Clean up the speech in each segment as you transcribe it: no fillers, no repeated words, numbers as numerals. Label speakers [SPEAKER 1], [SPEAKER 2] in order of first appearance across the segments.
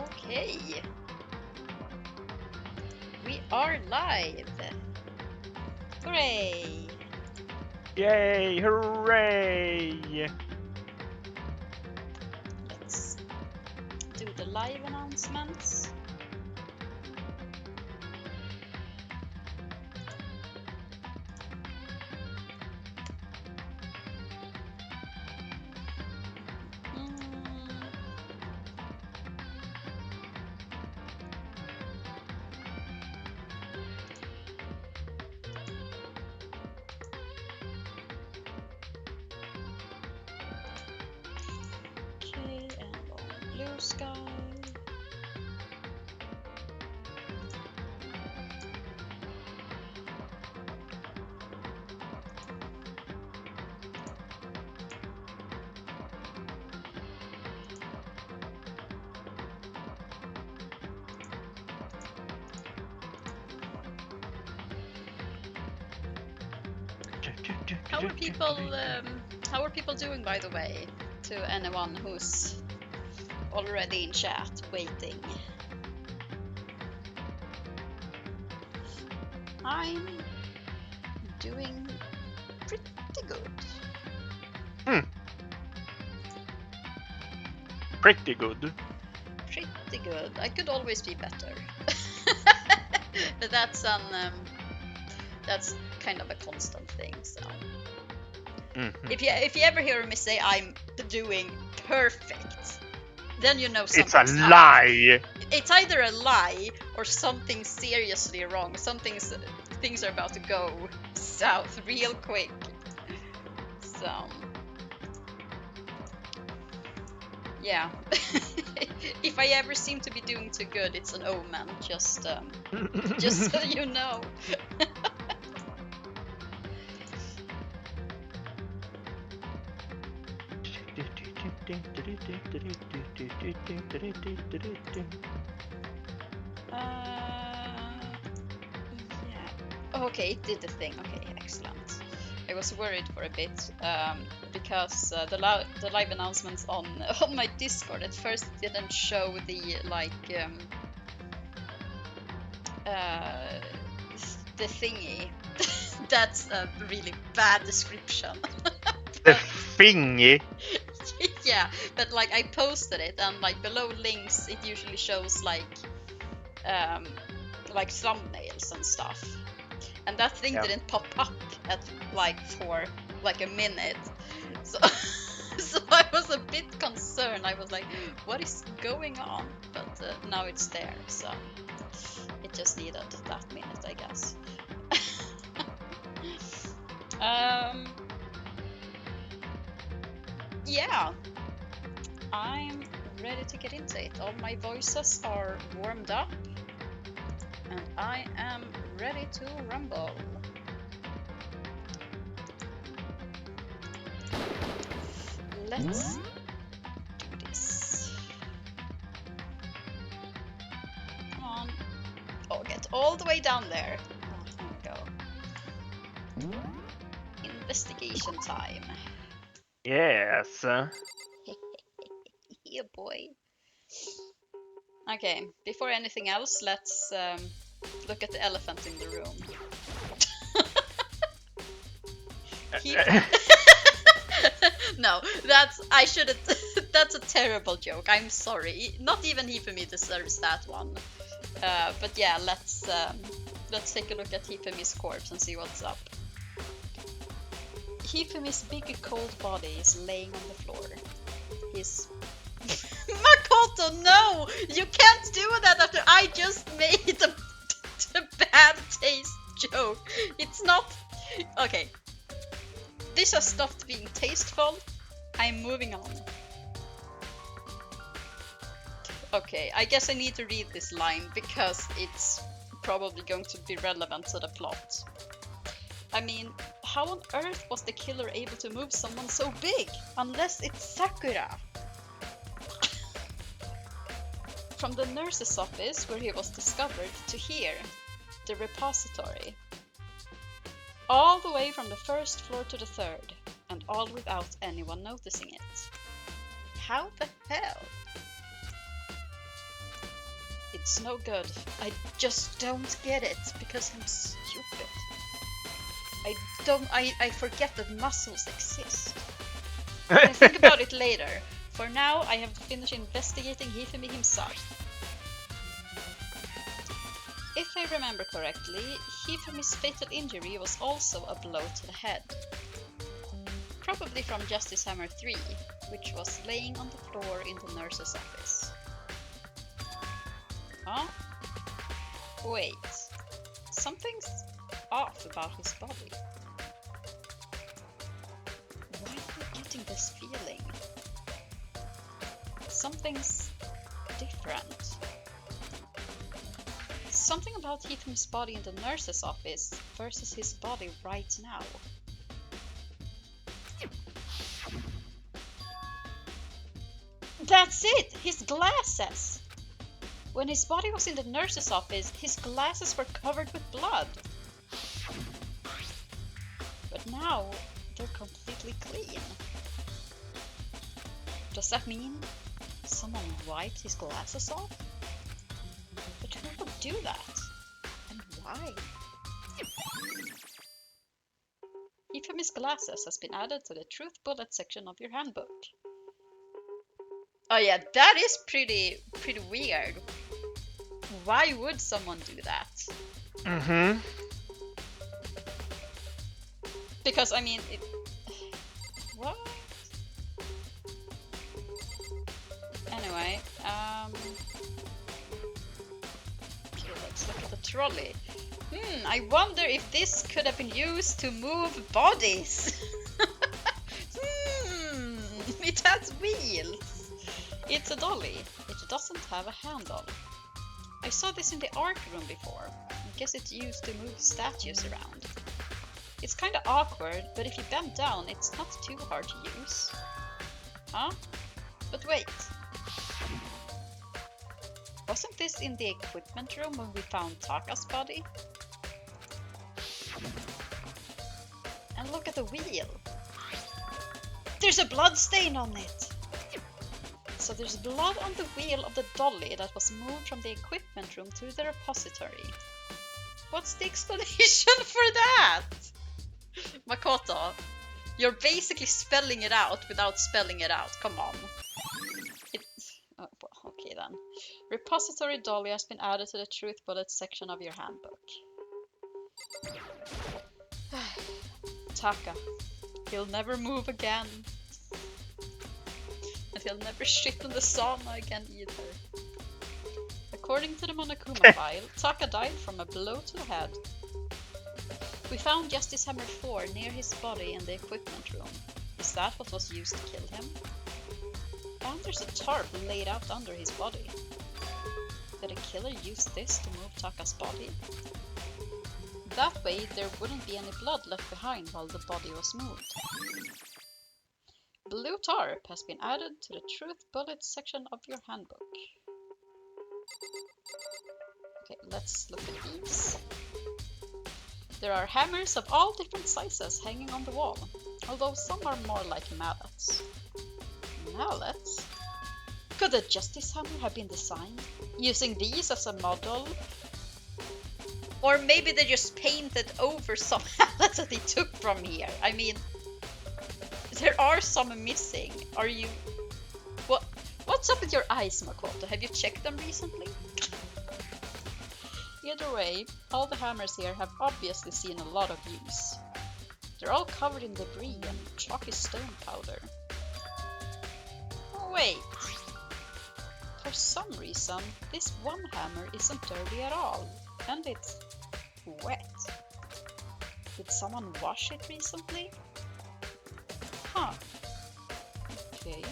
[SPEAKER 1] Okay. We are live. Hooray!
[SPEAKER 2] Yay! Hooray!
[SPEAKER 1] Let's do the live announcements. Okay, and on blue sky. How are people doing, by the way, to anyone who's already in chat waiting? I'm doing pretty good.
[SPEAKER 2] Pretty good.
[SPEAKER 1] Pretty good. I could always be better. But that's kind of a constant thing, so. If you ever hear me say I'm doing perfect, then you know
[SPEAKER 2] It's
[SPEAKER 1] something's
[SPEAKER 2] a
[SPEAKER 1] up.
[SPEAKER 2] lie!
[SPEAKER 1] It's either a lie or something seriously wrong. Things are about to go south real quick. So yeah. If I ever seem to be doing too good, it's an omen. Just so you know. Yeah. Okay, it did the thing. Okay, excellent. I was worried for a bit because the live announcements on my Discord at first didn't show the the thingy. That's a really bad description.
[SPEAKER 2] The thingy?
[SPEAKER 1] Yeah, but like I posted it and like below links it usually shows like thumbnails and stuff. And that thing didn't pop up for a minute. So so I was a bit concerned. I was like, what is going on? But now it's there, so it just needed that minute, I guess. Yeah, I'm ready to get into it. All my voices are warmed up and I am ready to rumble. Let's do this. Come on. Oh, get all the way down there. Oh, there we go. Investigation time.
[SPEAKER 2] Yes.
[SPEAKER 1] Yeah, boy. Okay, before anything else, let's look at the elephant in the room. No, I shouldn't. That's a terrible joke. I'm sorry. Not even Hifumi deserves that one. But yeah, let's take a look at Hifumi's corpse and see what's up. Hifumi's big cold body is laying on the floor. His Makoto, no! You can't do that after I just made the bad taste joke. It's not. Okay. This has stopped being tasteful. I'm moving on. Okay, I guess I need to read this line because it's probably going to be relevant to the plot. I mean, how on earth was the killer able to move someone so big? Unless it's Sakura. From the nurse's office where he was discovered to here, the repository. All the way from the first floor to the third, and all without anyone noticing it. How the hell? It's no good. I just don't get it because I'm stupid. I forget that muscles exist. I think about it later. For now, I have to finish investigating Hifumi himself. If I remember correctly, Hifumi's fatal injury was also a blow to the head. Probably from Justice Hammer 3, which was laying on the floor in the nurse's office. Huh? Wait. Something's off about his body. Why am I getting this feeling? Something's different. Something about Hifumi's body in the nurse's office versus his body right now. That's it! His glasses! When his body was in the nurse's office, his glasses were covered with blood. But now, they're completely clean. Does that mean someone wiped his glasses off? But who would do that? And why? Hifumi's glasses has been added to the Truth Bullet section of your handbook. Oh yeah, that is pretty weird. Why would someone do that?
[SPEAKER 2] Mm-hmm.
[SPEAKER 1] Because, I mean, what? Anyway, okay, let's look at the trolley. I wonder if this could have been used to move bodies. It has wheels. It's a dolly. It doesn't have a handle. I saw this in the art room before. I guess it's used to move statues around. It's kinda awkward, but if you bend down, it's not too hard to use. Huh? But wait. Wasn't this in the equipment room when we found Taka's body? And look at the wheel. There's a blood stain on it! So there's blood on the wheel of the dolly that was moved from the equipment room to the repository. What's the explanation for that? Makoto, you're basically spelling it out without spelling it out. Come on. Oh, well, okay then. Repository dolly has been added to the Truth Bullet section of your handbook. Taka. He'll never move again. And he'll never shit in the sauna again either. According to the Monokuma file, Taka died from a blow to the head. We found Justice Hammer 4 near his body in the equipment room. Is that what was used to kill him? And there's a tarp laid out under his body. Did a killer use this to move Taka's body? That way there wouldn't be any blood left behind while the body was moved. Blue tarp has been added to the Truth Bullet section of your handbook. Okay, let's look at these. There are hammers of all different sizes hanging on the wall, although some are more like mallets. Mallets? Could the Justice Hammer have been designed using these as a model? Or maybe they just painted over some mallets that they took from here. I mean, there are some missing. Are you... What's up with your eyes, Makoto? Have you checked them recently? Either way, all the hammers here have obviously seen a lot of use. They're all covered in debris and chalky stone powder. Oh, wait. For some reason, this one hammer isn't dirty at all, and it's wet. Did someone wash it recently? Huh. Okay.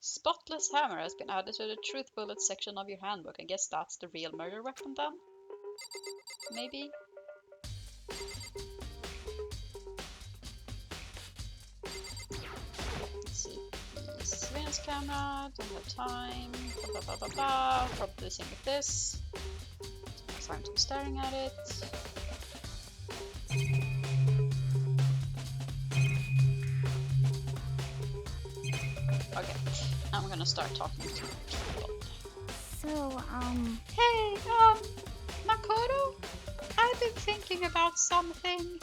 [SPEAKER 1] Spotless hammer has been added to the Truth Bullet section of your handbook. I guess that's the real murder weapon then? Maybe? Let's see. The surveillance camera, don't have time. Blah blah blah blah blah. Probably the same with this. Time to be staring at it. Okay. I'm gonna start talking to people.
[SPEAKER 3] So,
[SPEAKER 1] Hey, Makoto? I've been thinking about something.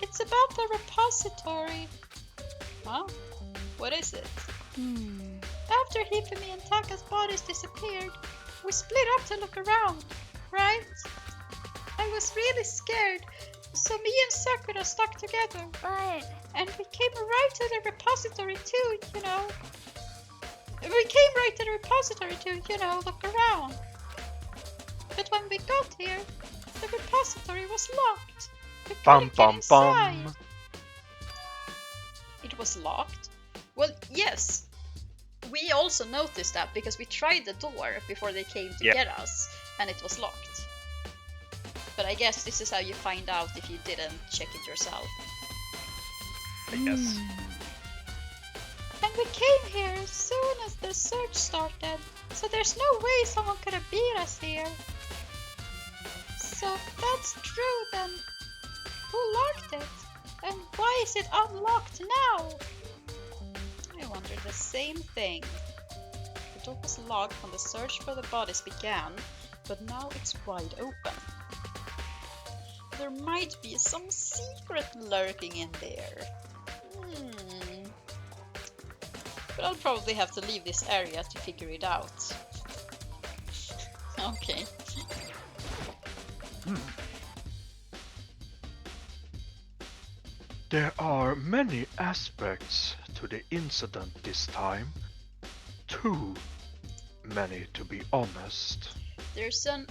[SPEAKER 1] It's about the repository. Huh? What is it? After Hifumi and Taka's bodies disappeared, we split up to look around, right? I was really scared, so me and Sakura stuck together.
[SPEAKER 3] but...
[SPEAKER 1] And we came right to the repository too, you know. We came right to the repository to, you know, look around. But when we got here, the repository was locked. We
[SPEAKER 2] Bum
[SPEAKER 1] couldn't get
[SPEAKER 2] bum
[SPEAKER 1] inside.
[SPEAKER 2] bum.
[SPEAKER 1] It was locked? Well, yes. We also noticed that because we tried the door before they came to
[SPEAKER 2] Yep.
[SPEAKER 1] get us, and it was locked. But I guess this is how you find out if you didn't check it yourself.
[SPEAKER 2] I guess.
[SPEAKER 1] And we came here as soon as the search started, so there's no way someone could have beat us here. So if that's true, then who locked it? And why is it unlocked now? I wonder the same thing. The door was locked when the search for the bodies began, but now it's wide open. There might be some secret lurking in there. But I'll probably have to leave this area to figure it out. Okay.
[SPEAKER 2] There are many aspects to the incident this time. Too many, to be honest.
[SPEAKER 1] There's an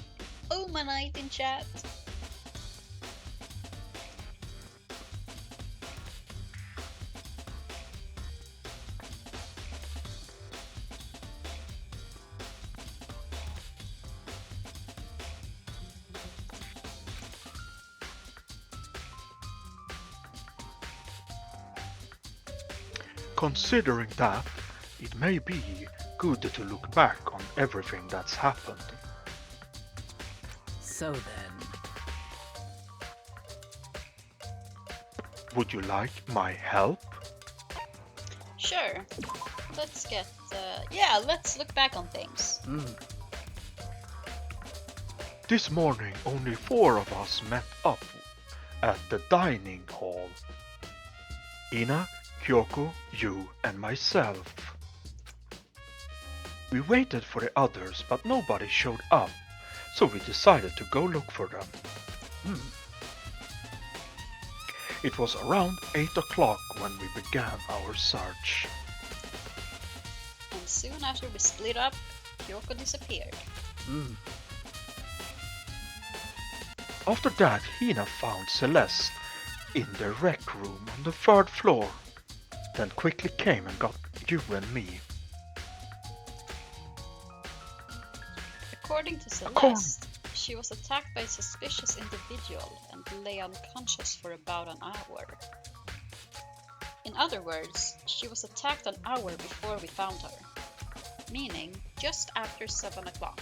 [SPEAKER 1] Omanite in chat.
[SPEAKER 2] Considering that, it may be good to look back on everything that's happened.
[SPEAKER 4] So then,
[SPEAKER 2] Would you like my help?
[SPEAKER 1] Sure. Let's get, yeah, let's look back on things.
[SPEAKER 2] This morning only 4 of us met up at the dining hall. Ina, Kyoko, you and myself. We waited for the others, but nobody showed up, so we decided to go look for them. It was around 8 o'clock when we began our search.
[SPEAKER 1] And soon after we split up, Kyoko disappeared.
[SPEAKER 2] After that, Hina found Celeste in the rec room on the 3rd floor, then quickly came and got you and me.
[SPEAKER 1] According to Celeste, she was attacked by a suspicious individual and lay unconscious for about an hour. In other words, she was attacked an hour before we found her, meaning just after 7 o'clock.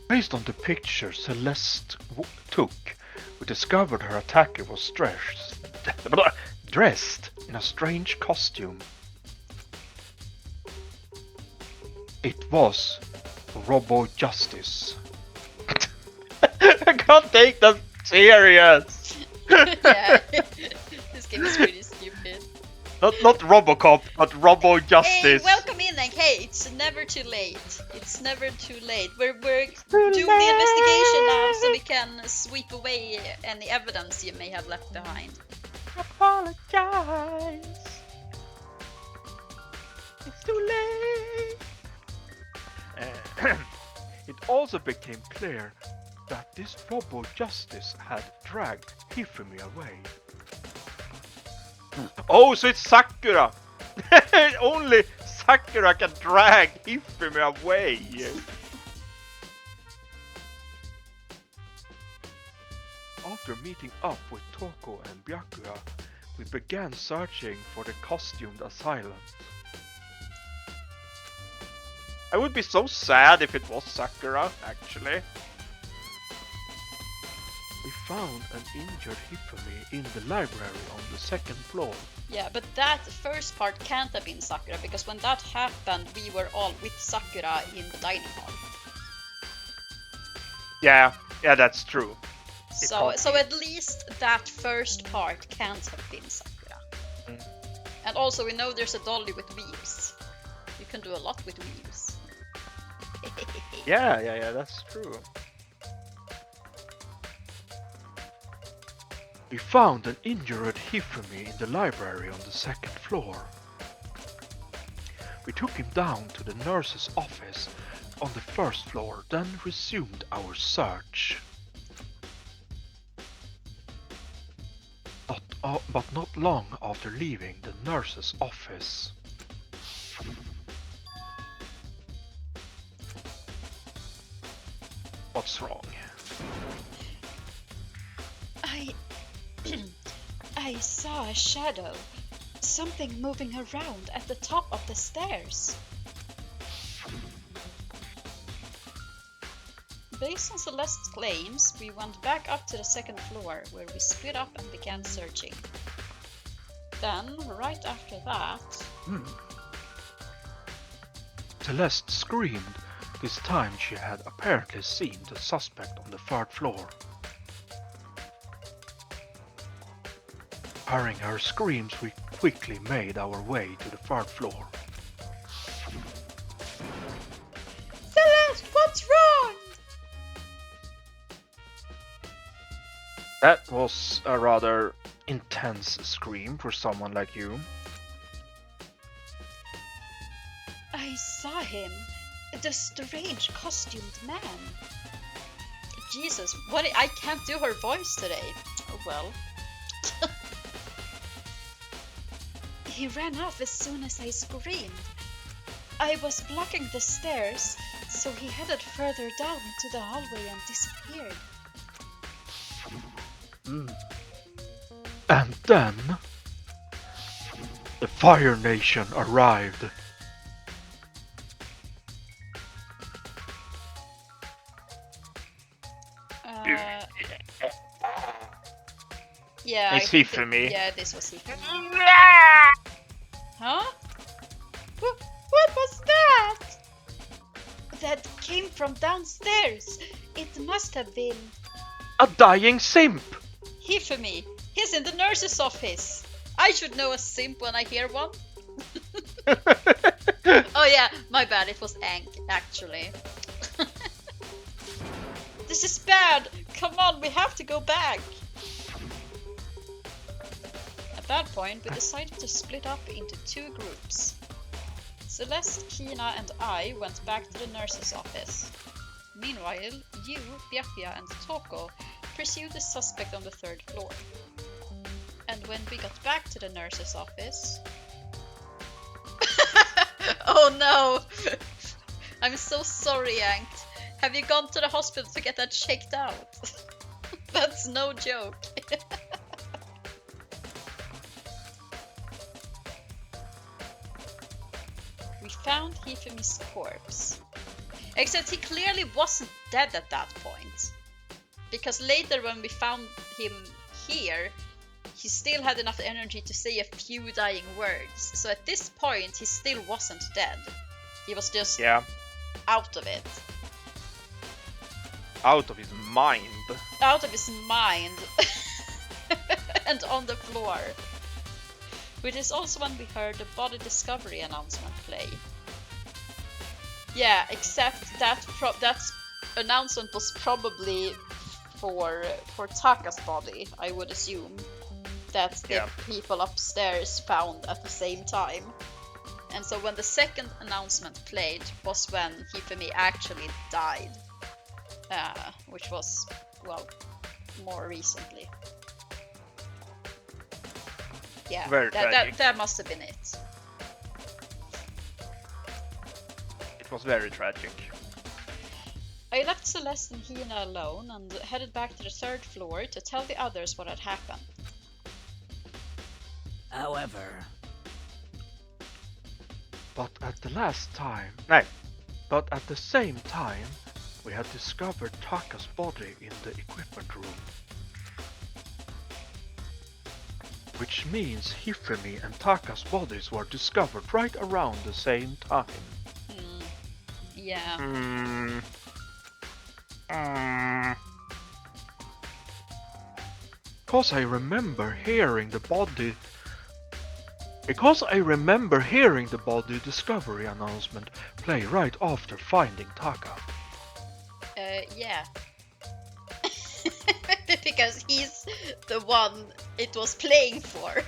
[SPEAKER 2] Based on the picture Celeste took, we discovered her attacker was dressed in a strange costume. It was Robo Justice. I can't take that serious.
[SPEAKER 1] Yeah, this game is pretty stupid.
[SPEAKER 2] Not Robocop, but Robo
[SPEAKER 1] Hey,
[SPEAKER 2] Justice.
[SPEAKER 1] welcome in, like, hey, it's never too late. It's never too late. We're doing the investigation now, so we can sweep away any evidence you may have left behind.
[SPEAKER 2] Apologize. It's too late. It also became clear that this Robo Justice had dragged Hifumi away. Oh, so it's Sakura! Only Sakura can drag Hifumi away! After meeting up with Toko and Byakuya, we began searching for the costumed assailant. I would be so sad if it was Sakura, actually. We found an injured Hifumi in the library on the second floor.
[SPEAKER 1] Yeah, but that first part can't have been Sakura, because when that happened, we were all with Sakura in the dining hall.
[SPEAKER 2] Yeah, that's true.
[SPEAKER 1] So at least that first part can't have been Sakura.
[SPEAKER 2] Mm.
[SPEAKER 1] And also we know there's a dolly with wheels. You can do a lot with wheels.
[SPEAKER 2] Yeah, that's true. We found an injured Hifumi in the library on the second floor. We took him down to the nurse's office on the first floor, then resumed our search. But not long after leaving the nurse's office. What's wrong?
[SPEAKER 1] I saw a shadow. Something moving around at the top of the stairs. Based on Celeste's claims, we went back up to the second floor, where we split up and began searching. Then, right after that...
[SPEAKER 2] Celeste screamed. This time she had apparently seen the suspect on the third floor. Hearing her screams, we quickly made our way to the third floor.
[SPEAKER 1] Celeste, what's wrong?
[SPEAKER 2] That was a rather intense scream for someone like you.
[SPEAKER 1] I saw him. The strange costumed man. Jesus, what? I can't do her voice today. Oh well. He ran off as soon as I screamed. I was blocking the stairs, so he headed further down into the hallway and disappeared.
[SPEAKER 2] And then the Fire Nation arrived.
[SPEAKER 1] Yeah,
[SPEAKER 2] It's Hifumi.
[SPEAKER 1] Yeah, this was Hifumi. Huh? What was that? That came from downstairs. It must have been
[SPEAKER 2] A dying simp!
[SPEAKER 1] Hifumi. He's in the nurse's office. I should know a simp when I hear one. Oh yeah, my bad. It was Ank, actually. This is bad. Come on, we have to go back. At that point, we decided to split up into two groups. Celeste, Kina and I went back to the nurse's office. Meanwhile, you, Byakuya and Toko pursued the suspect on the third floor. And when we got back to the nurse's office... Oh no! I'm so sorry, Ankt. Have you gone to the hospital to get that checked out? That's no joke. We found Hifumi's corpse. Except he clearly wasn't dead at that point. Because later when we found him here, he still had enough energy to say a few dying words. So at this point, he still wasn't dead. He was just out of it.
[SPEAKER 2] Out of his mind.
[SPEAKER 1] Out of his mind. And on the floor. Which is also when we heard the body discovery announcement play. Yeah, except that announcement was probably for Taka's body, I would assume. That the people upstairs found at the same time. And so when the second announcement played was when Hifumi actually died. Which was, well, more recently. Yeah, that must have been it.
[SPEAKER 2] It was very tragic.
[SPEAKER 1] I left Celeste and Hina alone and headed back to the third floor to tell the others what had happened.
[SPEAKER 3] However...
[SPEAKER 2] But at the same time, we had discovered Taka's body in the equipment room. which means Hifumi and Taka's bodies were discovered right around the same time.
[SPEAKER 1] Yeah.
[SPEAKER 2] Because I remember hearing the body discovery announcement play right after finding Taka.
[SPEAKER 1] Yeah. Because he's the one it was playing for.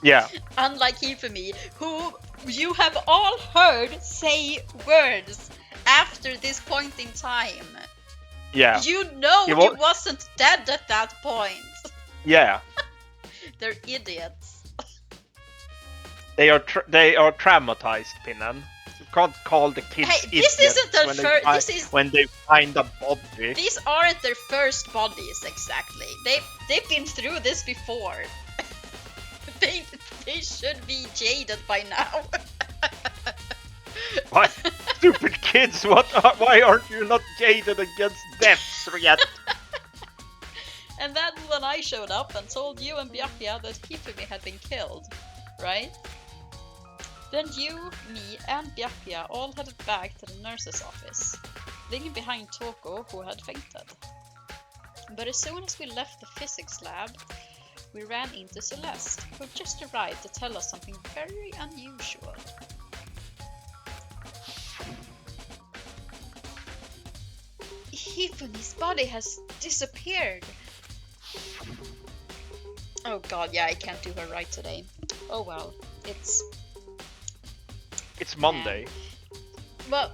[SPEAKER 2] Yeah.
[SPEAKER 1] Unlike Hifumi, who you have all heard say words after this point in time.
[SPEAKER 2] Yeah.
[SPEAKER 1] You know he wasn't dead at that point.
[SPEAKER 2] Yeah.
[SPEAKER 1] They're idiots.
[SPEAKER 2] They are traumatized, Pinnen. You can't call the kids idiots
[SPEAKER 1] this isn't their
[SPEAKER 2] when they find a body.
[SPEAKER 1] These aren't their first bodies exactly. They've been through this before. They should be jaded by now.
[SPEAKER 2] What? Stupid kids! Why aren't you not jaded against deaths yet?
[SPEAKER 1] And then when I showed up and told you and Byakuya that Hifumi had been killed, right? Then you, me, and Byakuya all headed back to the nurse's office, leaving behind Toko, who had fainted. But as soon as we left the physics lab, we ran into Celeste, who just arrived to tell us something very unusual. Hifumi's body has disappeared. Oh god, yeah, I can't do her right today. Oh well, it's
[SPEAKER 2] Monday.
[SPEAKER 1] Well,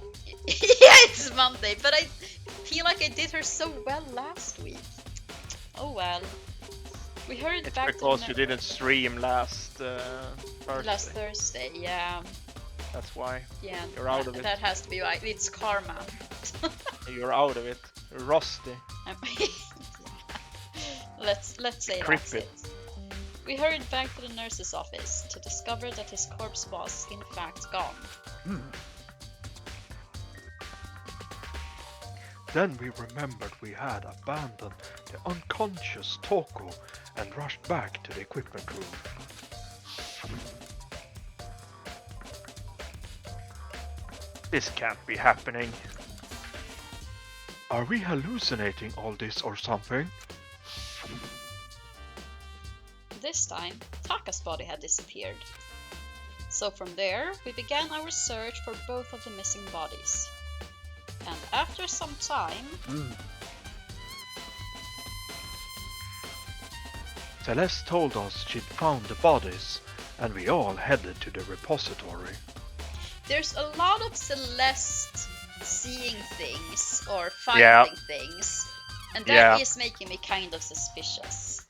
[SPEAKER 1] yeah, it's Monday, but I feel like I did her so well last week. Oh well. We heard
[SPEAKER 2] it's
[SPEAKER 1] back
[SPEAKER 2] because you didn't stream last Thursday.
[SPEAKER 1] Last Thursday, yeah.
[SPEAKER 2] That's why.
[SPEAKER 1] Yeah,
[SPEAKER 2] you're out of it.
[SPEAKER 1] That has to be right. It's karma.
[SPEAKER 2] You're out of it. You're rusty.
[SPEAKER 1] Yeah. Let's say that's it. We hurried back to the nurse's office to discover that his corpse was, in fact, gone.
[SPEAKER 2] Then we remembered we had abandoned the unconscious Toko and rushed back to the equipment room. This can't be happening. Are we hallucinating all this or something?
[SPEAKER 1] This time, Taka's body had disappeared. So from there, we began our search for both of the missing bodies. And after some time...
[SPEAKER 2] Celeste told us she'd found the bodies, and we all headed to the repository.
[SPEAKER 1] There's a lot of Celeste seeing things or finding things, and that is making me kind of suspicious.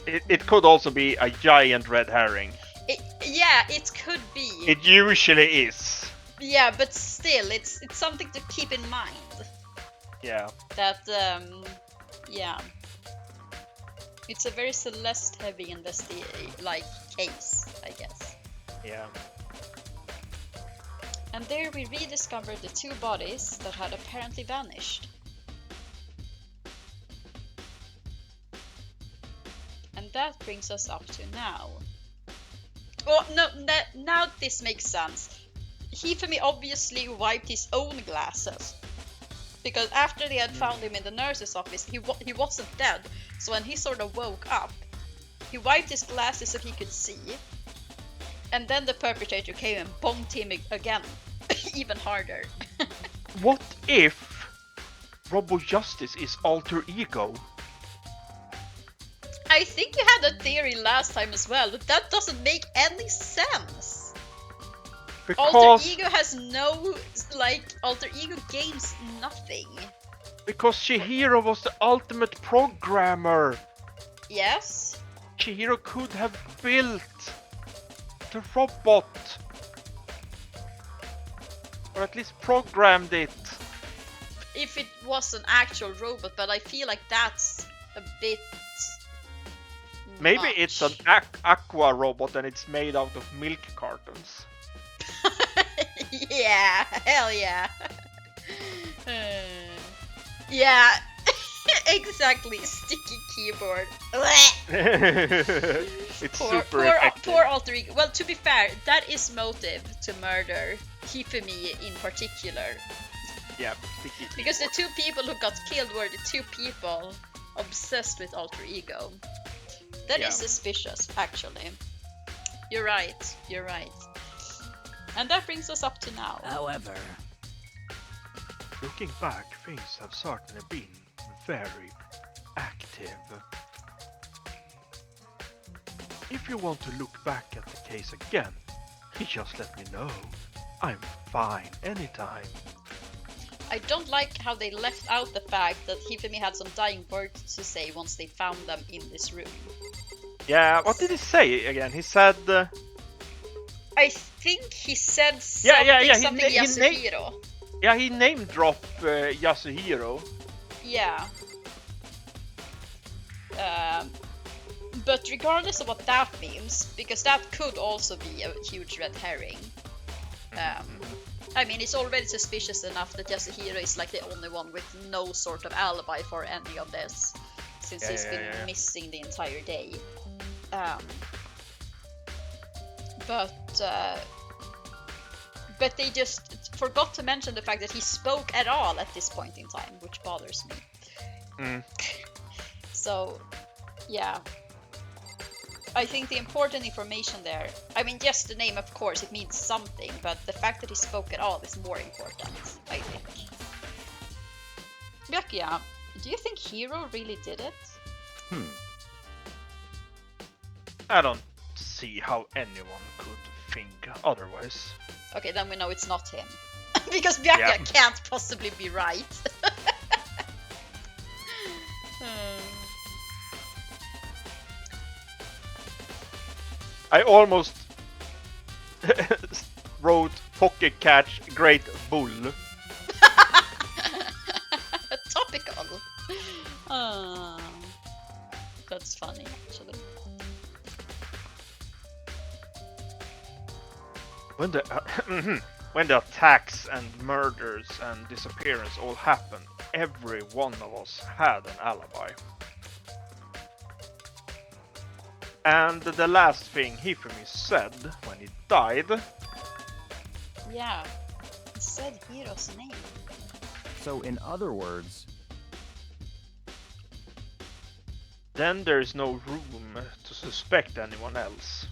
[SPEAKER 2] It could also be a giant red herring.
[SPEAKER 1] It could be.
[SPEAKER 2] It usually is.
[SPEAKER 1] Yeah, but still, it's something to keep in mind.
[SPEAKER 2] Yeah.
[SPEAKER 1] That it's a very Celeste-heavy case, I guess.
[SPEAKER 2] Yeah.
[SPEAKER 1] And there we rediscovered the two bodies that had apparently vanished. And that brings us up to now. Oh, no, now this makes sense. Hifumi obviously wiped his own glasses. Because after they had found him in the nurse's office, he wasn't dead. So when he sort of woke up, he wiped his glasses so he could see. And then the perpetrator came and bonked him again. Even harder.
[SPEAKER 2] What if Robo Justice is alter ego?
[SPEAKER 1] I think you had a theory last time as well, but that doesn't make any sense.
[SPEAKER 2] Because
[SPEAKER 1] alter ego has no, alter ego gains nothing.
[SPEAKER 2] Because Chihiro was the ultimate programmer.
[SPEAKER 1] Yes?
[SPEAKER 2] Chihiro could have built the robot. Or at least programmed it.
[SPEAKER 1] If it was an actual robot, but I feel like that's a bit...
[SPEAKER 2] Maybe
[SPEAKER 1] much.
[SPEAKER 2] it's an aqua robot and it's made out of milk cartons.
[SPEAKER 1] Yeah, hell yeah. Yeah, Exactly, sticky keyboard.
[SPEAKER 2] It's super effective.
[SPEAKER 1] Poor alter ego. Well, to be fair, that is motive to murder Hifumi in particular.
[SPEAKER 2] Yeah, sticky
[SPEAKER 1] Because the
[SPEAKER 2] keyboard.
[SPEAKER 1] 2 people who got killed were the 2 people obsessed with alter ego. That is suspicious, actually. You're right. And that brings us up to now.
[SPEAKER 3] However,
[SPEAKER 2] Looking back, things have certainly been very active. If you want to look back at the case again, just let me know. I'm fine anytime.
[SPEAKER 1] I don't like how they left out the fact that Hifumi had some dying words to say once they found them in this room.
[SPEAKER 2] Yeah, what did he say again? He said...
[SPEAKER 1] I think he said something, something Yasuhiro.
[SPEAKER 2] Yeah, he name dropped Yasuhiro.
[SPEAKER 1] Yeah. But regardless of what that means, because that could also be a huge red herring. I mean, it's already suspicious enough that Yasuhiro is like the only one with no sort of alibi for any of this, since he's been missing the entire day. But they just forgot to mention the fact that he spoke at all at this point in time, which bothers me. So, yeah. I think the important information there, I mean, yes, the name, of course, it means something, but the fact that he spoke at all is more important, I think. Byakuya, do you think Hiro really did it?
[SPEAKER 2] I don't see how anyone could think otherwise.
[SPEAKER 1] Okay, then we know it's not him. Because Byakuya can't possibly be right.
[SPEAKER 2] I almost wrote Pocket Catch Great Bull.
[SPEAKER 1] Topical. That's funny, actually.
[SPEAKER 2] When the attacks and murders and disappearance all happened, every one of us had an alibi. And the last thing Hifumi said when he died...
[SPEAKER 1] Yeah, he said Hiro's name.
[SPEAKER 3] so in other words,
[SPEAKER 2] Then there is no room to suspect anyone else.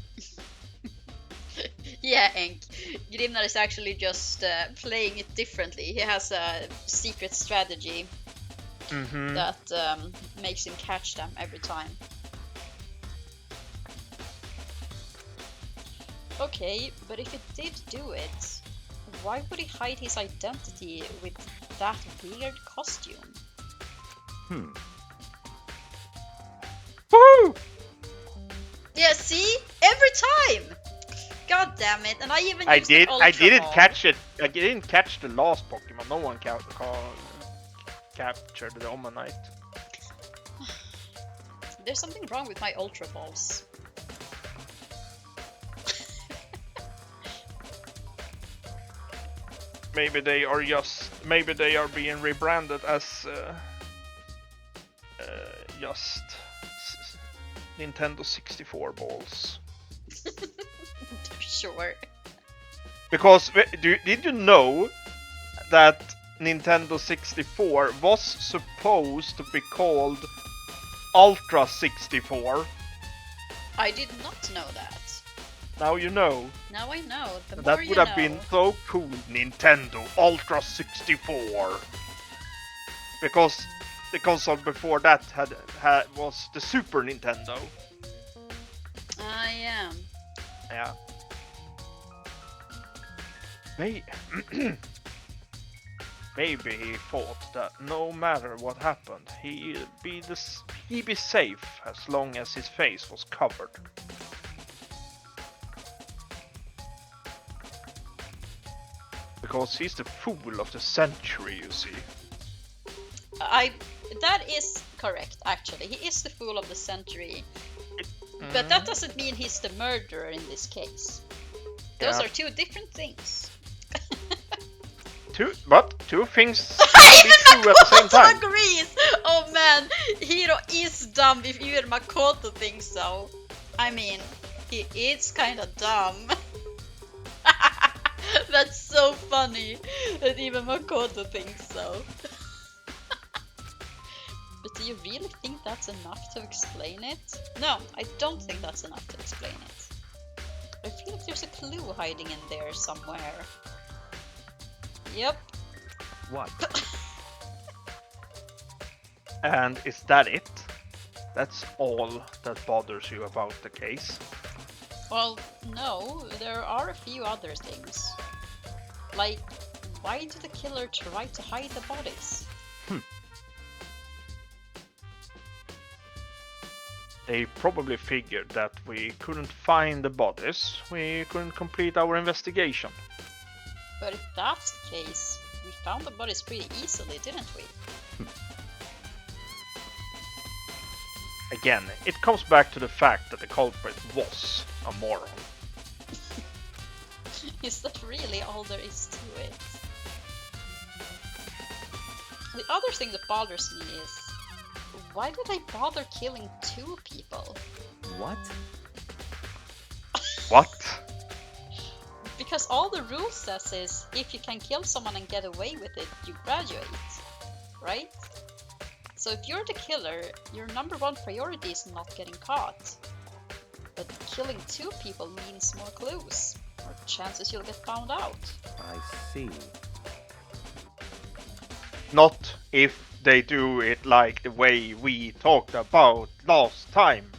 [SPEAKER 1] Yeah, Hank. Grimnar is actually just playing it differently. He has a secret strategy that makes him catch them every time. Okay, but if it did do it, why would he hide his identity with that weird costume?
[SPEAKER 2] Woo!
[SPEAKER 1] Yeah, see? Every time! God damn it, and I even used an Ultra
[SPEAKER 2] I didn't
[SPEAKER 1] Ball.
[SPEAKER 2] catch it. I didn't catch the last Pokemon. No one captured the Omanite.
[SPEAKER 1] There's something wrong with my Ultra Balls.
[SPEAKER 2] Maybe they are being rebranded as just Nintendo 64 balls.
[SPEAKER 1] Sure.
[SPEAKER 2] Because did you know that Nintendo 64 was supposed to be called Ultra 64?
[SPEAKER 1] I did not know that.
[SPEAKER 2] Now you know.
[SPEAKER 1] Now I know. The more
[SPEAKER 2] That
[SPEAKER 1] you
[SPEAKER 2] would have
[SPEAKER 1] know.
[SPEAKER 2] been so cool, Nintendo Ultra 64. Because the console before that was the Super Nintendo.
[SPEAKER 1] Yeah.
[SPEAKER 2] Yeah. Maybe he thought that no matter what happened, he'd be safe as long as his face was covered. Because he's the fool of the century, you see.
[SPEAKER 1] That is correct, actually. He is the fool of the century. But that doesn't mean he's the murderer in this case. Those are two different things.
[SPEAKER 2] Two things can be true at the same time.
[SPEAKER 1] agrees! Oh man, Hiro is dumb if even Makoto thinks so. I mean, he is kinda dumb. That's so funny that even Makoto thinks so. But do you really think that's enough to explain it? No, I don't think that's enough to explain it. I feel like there's a clue hiding in there somewhere. Yep.
[SPEAKER 3] What?
[SPEAKER 2] And is that it? That's all that bothers you about the case?
[SPEAKER 1] Well, no, there are a few other things. Like, why did the killer try to hide the bodies?
[SPEAKER 2] They probably figured that we couldn't find the bodies, we couldn't complete our investigation.
[SPEAKER 1] But if that's the case, we found the bodies pretty easily, didn't we?
[SPEAKER 2] Again, it comes back to the fact that the culprit was a moron.
[SPEAKER 1] Is that really all there is to it? The other thing that bothers me is, why did I bother killing 2 people?
[SPEAKER 3] What?
[SPEAKER 2] What?
[SPEAKER 1] Because all the rule says is, if you can kill someone and get away with it, you graduate, right? So if you're the killer, your number 1 priority is not getting caught. But killing 2 people means more clues, or chances you'll get found out.
[SPEAKER 3] I see.
[SPEAKER 2] Not if they do it like the way we talked about last time.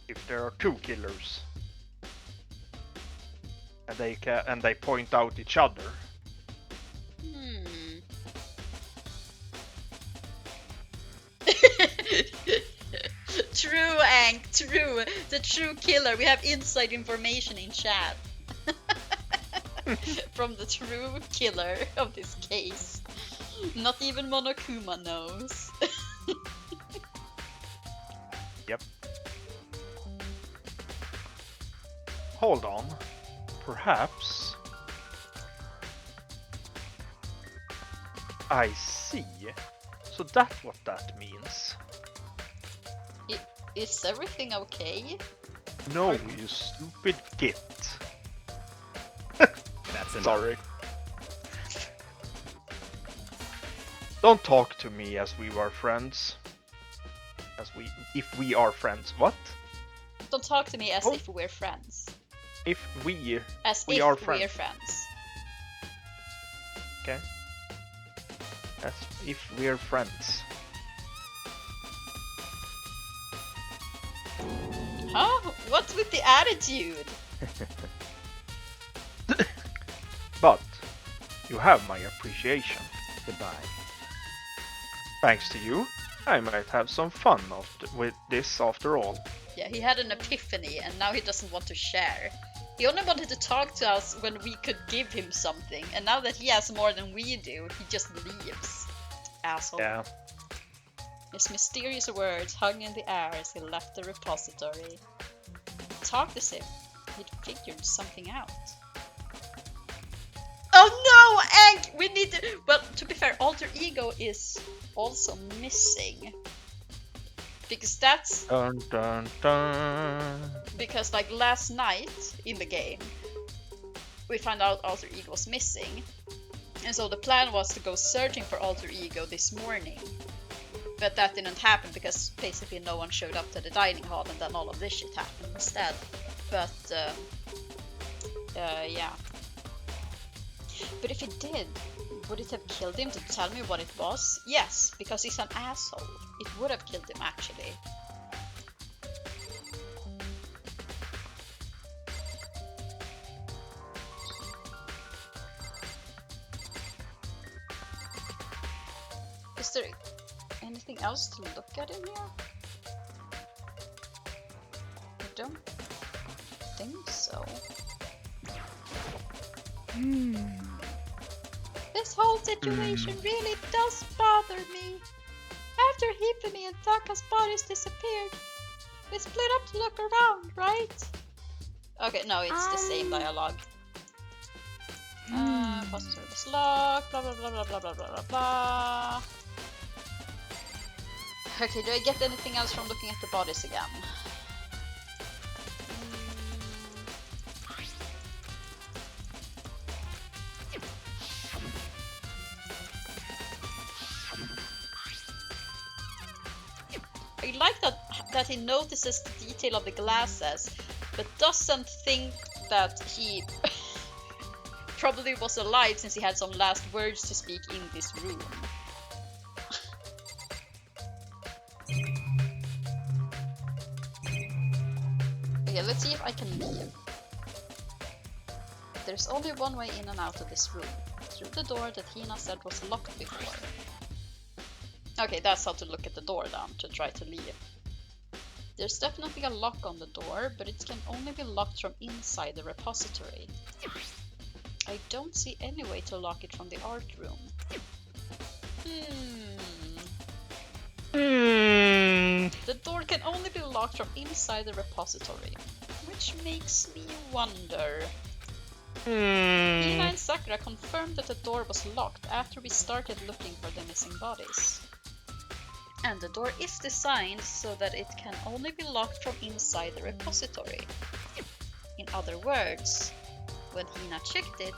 [SPEAKER 2] If there are 2 killers. And they point out each other.
[SPEAKER 1] True, Ank, true. The true killer. We have inside information in chat. From the true killer of this case. Not even Monokuma knows.
[SPEAKER 2] Yep. Hold on. Perhaps... I see. So that's what that means.
[SPEAKER 1] Is everything okay?
[SPEAKER 2] No, you stupid git.
[SPEAKER 3] That's enough.
[SPEAKER 2] Sorry. Don't talk to me as we were friends. If we are friends. What?
[SPEAKER 1] Don't talk to me as
[SPEAKER 2] Oh.
[SPEAKER 1] if we're friends.
[SPEAKER 2] If we
[SPEAKER 1] As
[SPEAKER 2] We
[SPEAKER 1] if
[SPEAKER 2] are
[SPEAKER 1] we're
[SPEAKER 2] friends.
[SPEAKER 1] friends.
[SPEAKER 2] Okay. As if we're friends.
[SPEAKER 1] Huh? What's with the attitude?
[SPEAKER 2] But you have my appreciation.
[SPEAKER 3] Goodbye.
[SPEAKER 2] Thanks to you, I might have some fun with this after all.
[SPEAKER 1] Yeah, he had an epiphany and now he doesn't want to share. He only wanted to talk to us when we could give him something, and now that he has more than we do, he just leaves. Asshole.
[SPEAKER 2] Yeah.
[SPEAKER 1] His mysterious words hung in the air as he left the repository. Talked as if he'd figured something out. Oh no, Egg! We need to... Well, to be fair, Alter Ego is also missing. Because that's...
[SPEAKER 2] Dun dun dun.
[SPEAKER 1] Because like last night in the game, we found out Alter Ego was missing. And so the plan was to go searching for Alter Ego this morning. But that didn't happen because basically no one showed up to the dining hall and then all of this shit happened instead. But, yeah. But if it did, would it have killed him to tell me what it was? Yes, because he's an asshole. It would have killed him actually. Is there anything else to look at in here? I don't think so. This whole situation really does bother me. After Hifumi and Taka's bodies disappeared, we split up to look around, right? Okay, no, it's the same dialogue. Post service log, blah blah blah blah blah blah blah blah blah. Okay, do I get anything else from looking at the bodies again? I like that he notices the detail of the glasses, but doesn't think that he probably was alive since he had some last words to speak in this room. Okay, let's see if I can leave. There's only one way in and out of this room, through the door that Hina said was locked before. Okay, that's how to look at the door then, to try to leave. There's definitely a lock on the door, but it can only be locked from inside the repository. I don't see any way to lock it from the art room. The door can only be locked from inside the repository, which makes me wonder. Hina and Sakura confirmed that the door was locked after we started looking for the missing bodies. And the door is designed so that it can only be locked from inside the repository. In other words, when Hina checked it,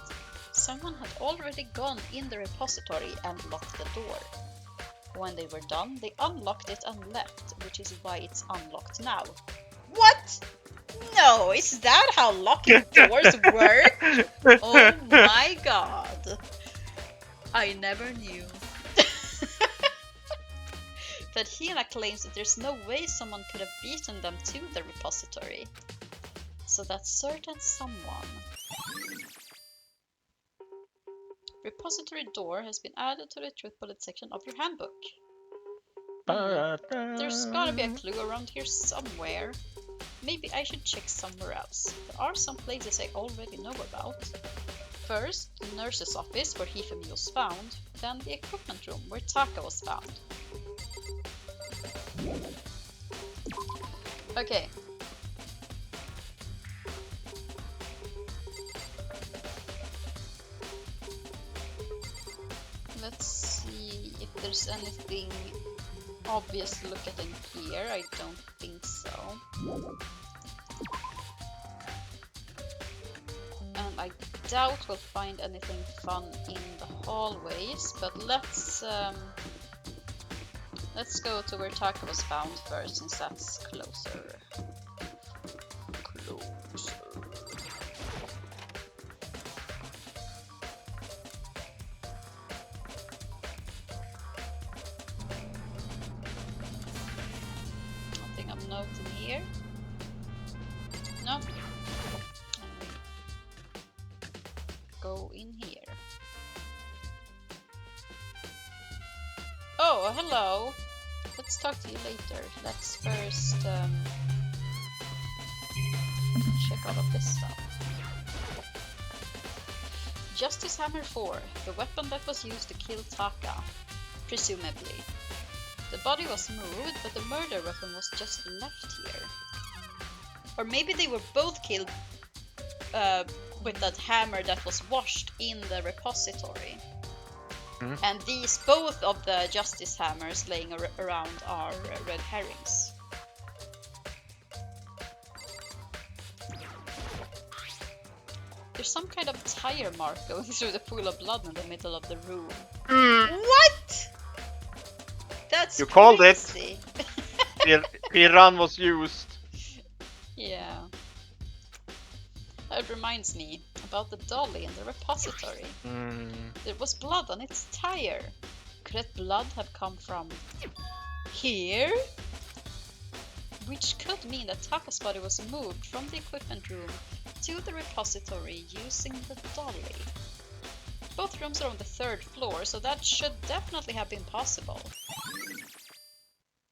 [SPEAKER 1] someone had already gone in the repository and locked the door. When they were done, they unlocked it and left, which is why it's unlocked now. What? No, is that how locking doors work? Oh my god. I never knew. But Hina claims that there's no way someone could have beaten them to the repository. So that certain someone. Repository door has been added to the truth bullet section of your handbook. There's gotta be a clue around here somewhere. Maybe I should check somewhere else. There are some places I already know about. First, the nurse's office where Hifumi was found, then the equipment room where Taka was found. Okay. Let's see if there's anything obvious to look at in here. I don't think so. And I doubt we'll find anything fun in the hallways, but let's go to where Taka was found first, since that's closer. Nothing of note in here. No. Go in here. Oh, hello. Let's talk to you later. Let's first check all of this stuff. Justice Hammer 4, the weapon that was used to kill Taka, presumably. The body was moved, but the murder weapon was just left here. Or maybe they were both killed with that hammer that was washed in the repository. And these, both of the Justice Hammers laying around are red herrings. There's some kind of tire mark going through the pool of blood in the middle of the room. What? That's
[SPEAKER 2] You called
[SPEAKER 1] crazy.
[SPEAKER 2] it. Piran was used.
[SPEAKER 1] Yeah. That reminds me about the dolly in the repository. There was blood on its tire. Could that blood have come from here? Which could mean that Taka's body was moved from the equipment room to the repository using the dolly. Both rooms are on the 3rd floor, so that should definitely have been possible.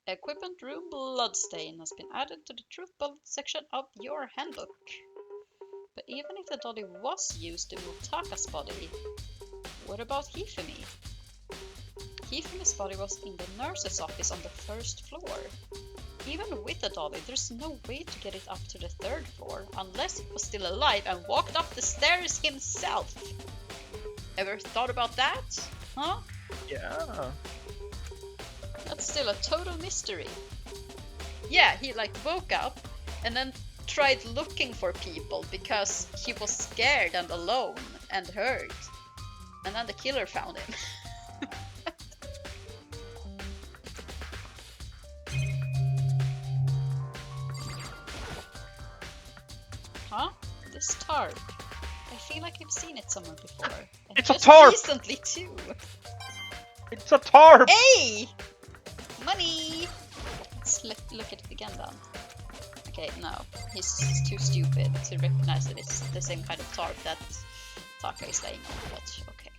[SPEAKER 1] Equipment room bloodstain has been added to the truth bullet section of your handbook. But even if the dolly was used to move Taka's body, what about Hifumi? Hifumi's body was in the nurse's office on the 1st floor. Even with the dolly, there's no way to get it up to the 3rd floor, unless it was still alive and walked up the stairs himself. Ever thought about that? Huh?
[SPEAKER 2] Yeah.
[SPEAKER 1] That's still a total mystery. Yeah, he like woke up and then tried looking for people because he was scared and alone and hurt. And then the killer found him. Huh? This tarp. I feel like I've seen it somewhere before. And
[SPEAKER 2] It's a
[SPEAKER 1] just
[SPEAKER 2] tarp!
[SPEAKER 1] recently too.
[SPEAKER 2] It's a tarp!
[SPEAKER 1] Hey! Money! Let's look at it again then. Okay, no. He's too stupid to recognize that it's the same kind of tarp that Taka is laying on, but okay.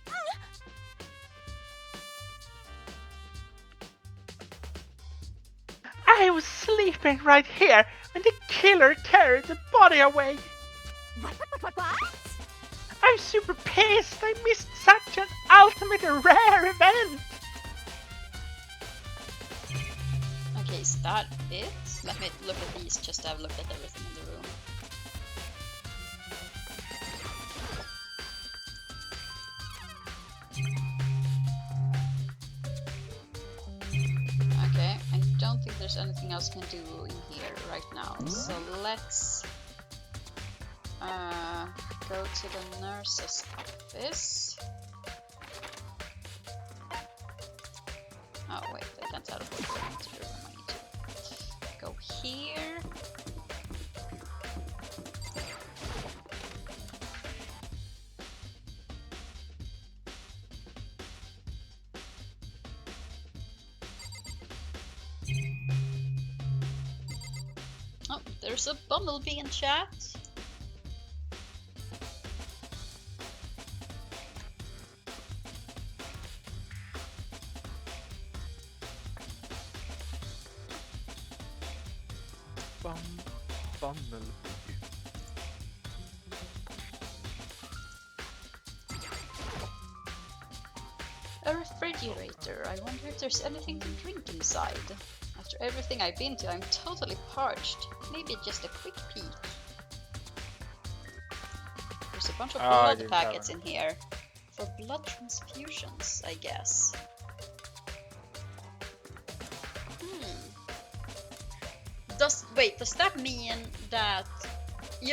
[SPEAKER 2] I was sleeping right here when the killer carried the body away.
[SPEAKER 4] What?
[SPEAKER 2] I'm super pissed. I missed such an ultimate rare event.
[SPEAKER 1] Okay, is that it? Let me look at these just to have a look at everything in the room. Okay, I don't think there's anything else I can do in here right now. So let's go to the nurse's office. Oh wait, I can't teleport to the room I need to. Go here. Oh, there's a bumblebee in chat.
[SPEAKER 2] PinnenLuffy.
[SPEAKER 1] A refrigerator. I wonder if there's anything to drink inside. After everything I've been to, I'm totally parched. Maybe just a quick peek. There's a bunch of blood packets in here. For blood transfusions, I guess. Does that mean that...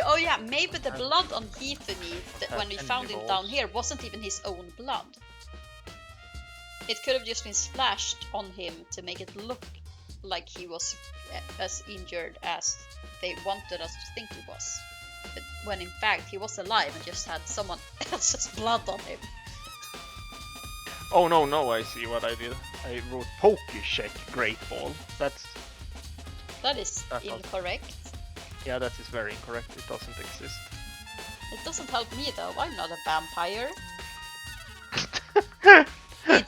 [SPEAKER 1] oh yeah, maybe the blood on Hifumi, when we found him down here, wasn't even his own blood. It could have just been splashed on him to make it look like he was as injured as they wanted us to think he was. But when in fact he was alive and just had someone else's blood on him.
[SPEAKER 2] Oh no, I see what I did. I wrote Pokecheck Great Ball.
[SPEAKER 1] That is incorrect.
[SPEAKER 2] Yeah, that is very incorrect. It doesn't exist.
[SPEAKER 1] It doesn't help me though, I'm not a vampire.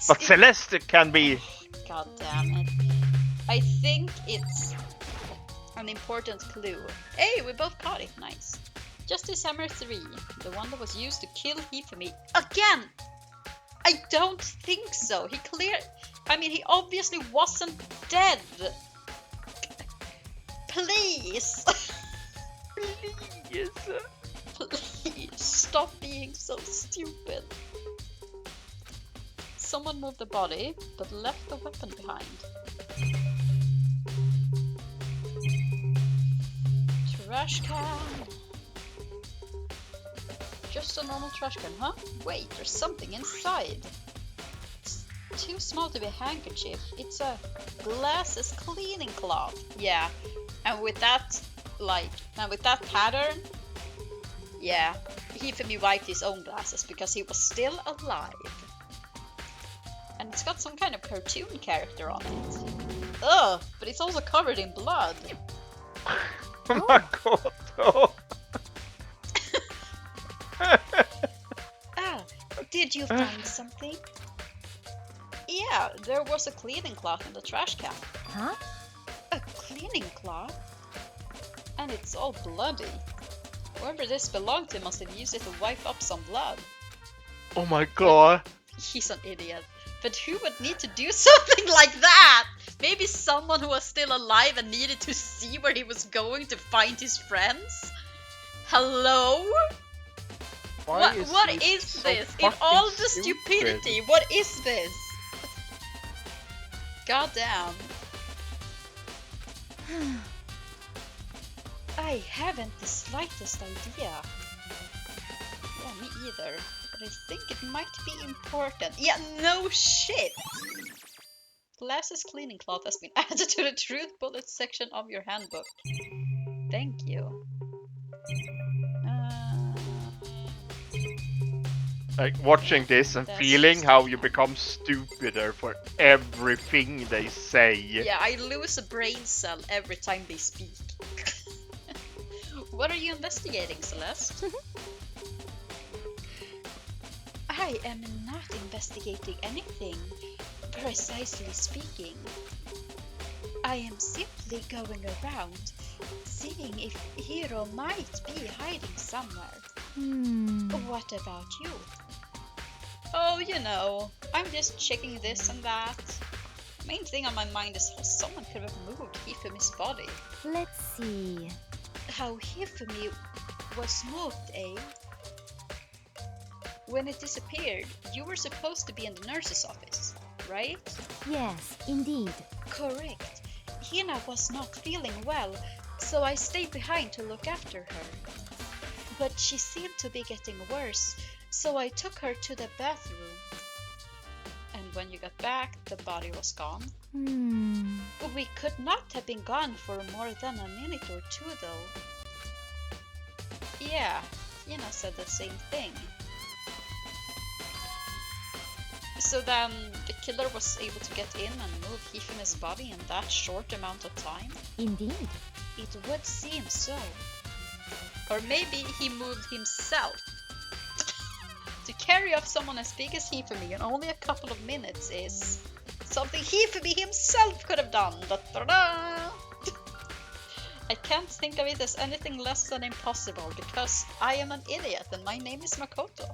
[SPEAKER 2] But Celeste can be.
[SPEAKER 1] God damn it. I think it's an important clue. Hey, we both caught it, nice. Justice Hammer 3, the one that was used to kill Hifumi. Again! I don't think so. He obviously wasn't dead. Please!
[SPEAKER 2] Please!
[SPEAKER 1] Please, stop being so stupid. Someone moved the body, but left the weapon behind. Trash can. Just a normal trash can, huh? Wait, there's something inside. It's too small to be a handkerchief. It's a glasses cleaning cloth. Yeah, and with that, pattern, yeah, Hifumi wiped his own glasses because he was still alive. And it's got some kind of cartoon character on it. Ugh, but it's also covered in blood.
[SPEAKER 2] Oh my god, no.
[SPEAKER 1] Did you find something? Yeah, there was a cleaning cloth in the trash can.
[SPEAKER 4] Huh?
[SPEAKER 1] A cleaning cloth? And it's all bloody. Whoever this belonged to must have used it to wipe up some blood.
[SPEAKER 2] Oh my god.
[SPEAKER 1] He's an idiot. But who would need to do something like that? Maybe someone who was still alive and needed to see where he was going to find his friends? Hello? What is this? In all the stupidity, what is this? Goddamn. I haven't the slightest idea. Yeah, me either. But I think it might be important. Yeah, no shit! Glasses cleaning cloth has been added to the truth bullet section of your handbook. Thank you.
[SPEAKER 2] Like watching this and
[SPEAKER 1] That's
[SPEAKER 2] feeling
[SPEAKER 1] just
[SPEAKER 2] how
[SPEAKER 1] a
[SPEAKER 2] you
[SPEAKER 1] hand.
[SPEAKER 2] become stupider for everything they say.
[SPEAKER 1] Yeah, I lose a brain cell every time they speak. What are you investigating, Celeste? I am not investigating anything, precisely speaking. I am simply going around, seeing if Hero might be hiding somewhere. What about you? Oh, you know, I'm just checking this and that. Main thing on my mind is how someone could have moved Hifumi's body.
[SPEAKER 4] Let's see.
[SPEAKER 1] How Hifumi was moved, eh? When it disappeared, you were supposed to be in the nurse's office, right?
[SPEAKER 4] Yes, indeed.
[SPEAKER 1] Correct. Hina was not feeling well, so I stayed behind to look after her. But she seemed to be getting worse, so I took her to the bathroom. And when you got back, the body was gone. We could not have been gone for more than a minute or two, though. Yeah, Hina said the same thing. So then, the killer was able to get in and move Hifumi's body in that short amount of time?
[SPEAKER 4] Indeed.
[SPEAKER 1] It would seem so. Or maybe he moved himself. To carry off someone as big as Hifumi in only a couple of minutes is something Hifumi himself could have done. Da-da-da! I can't think of it as anything less than impossible because I am an idiot and my name is Makoto.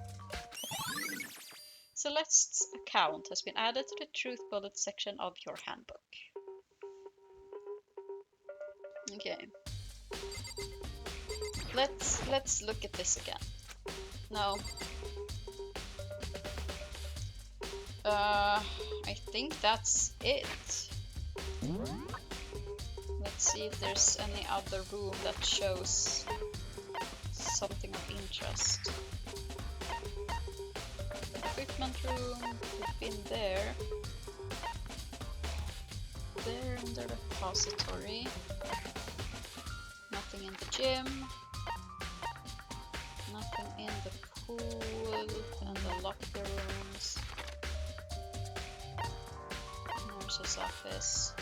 [SPEAKER 1] Celeste's account has been added to the truth bullet section of your handbook. Okay. Let's look at this again. No. I think that's it. Let's see if there's any other room that shows something of interest. Equipment room, we've been there. There in the repository. Nothing in the gym. Nothing in the pool and the locker rooms. Nurse's office.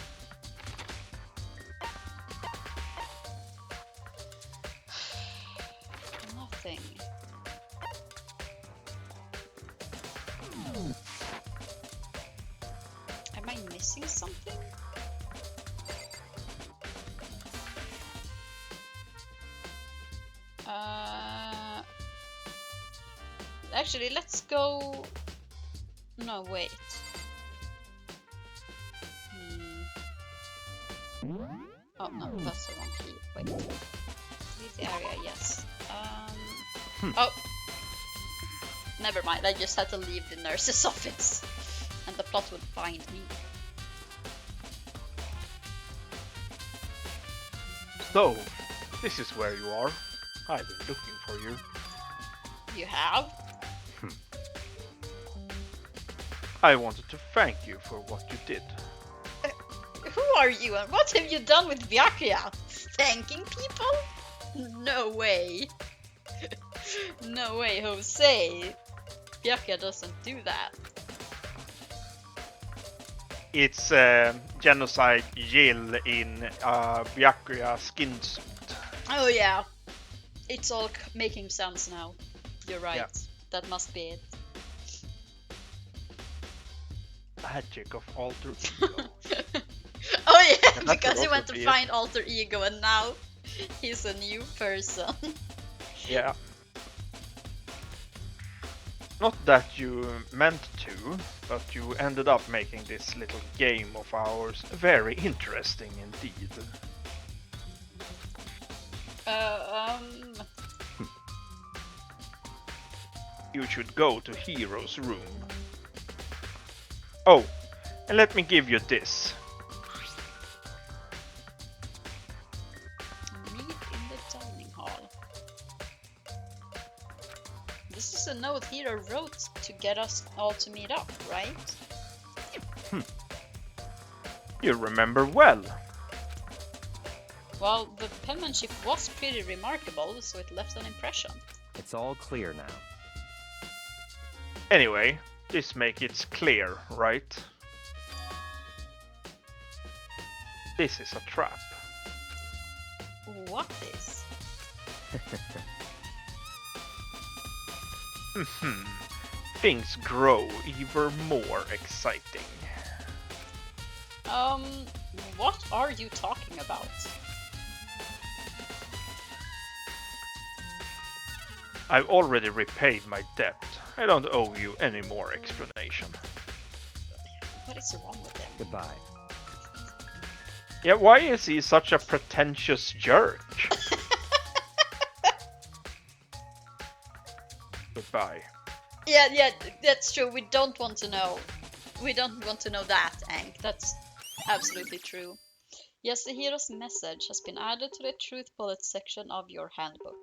[SPEAKER 1] Nothing. Am I missing something? Actually, let's go. No, wait. Oh no, that's the wrong key. Wait. Leave the area, yes. Oh! Never mind, I just had to leave the nurse's office. And the plot would find me.
[SPEAKER 2] So, this is where you are. I've been looking for you.
[SPEAKER 1] You have?
[SPEAKER 2] I wanted to thank you for what you did.
[SPEAKER 1] Who are you and what have you done with Byakuya? Thanking people? No way. No way, Jose. Byakuya doesn't do that.
[SPEAKER 2] It's genocide Jill in Byakuya skin suit.
[SPEAKER 1] Oh yeah. It's all making sense now. You're right.
[SPEAKER 2] Yeah.
[SPEAKER 1] That must be it.
[SPEAKER 2] Magic of alter ego.
[SPEAKER 1] Oh yeah,
[SPEAKER 2] Yeah, that
[SPEAKER 1] because
[SPEAKER 2] could
[SPEAKER 1] he went
[SPEAKER 2] also
[SPEAKER 1] to
[SPEAKER 2] be
[SPEAKER 1] find alter ego and now he's a new person.
[SPEAKER 2] Yeah. Not that you meant to, but you ended up making this little game of ours very interesting indeed. You should go to Hero's room. Oh, And let me give you this.
[SPEAKER 1] Meet in the dining hall. This is a note Hero wrote to get us all to meet up, right?
[SPEAKER 2] You remember well.
[SPEAKER 1] Well, the penmanship was pretty remarkable, so it left an impression.
[SPEAKER 3] It's all clear now.
[SPEAKER 2] Anyway, this makes it clear, right? This is a trap.
[SPEAKER 1] What is?
[SPEAKER 2] Things grow even more exciting.
[SPEAKER 1] What are you talking about?
[SPEAKER 2] I've already repaid my debt. I don't owe you any more explanation.
[SPEAKER 1] What is wrong with him?
[SPEAKER 3] Goodbye.
[SPEAKER 2] Yeah, why is he such a pretentious jerk? Goodbye.
[SPEAKER 1] Yeah, that's true. We don't want to know. We don't want to know that, Ank. That's absolutely true. Yes, the hero's message has been added to the truth bullet section of your handbook.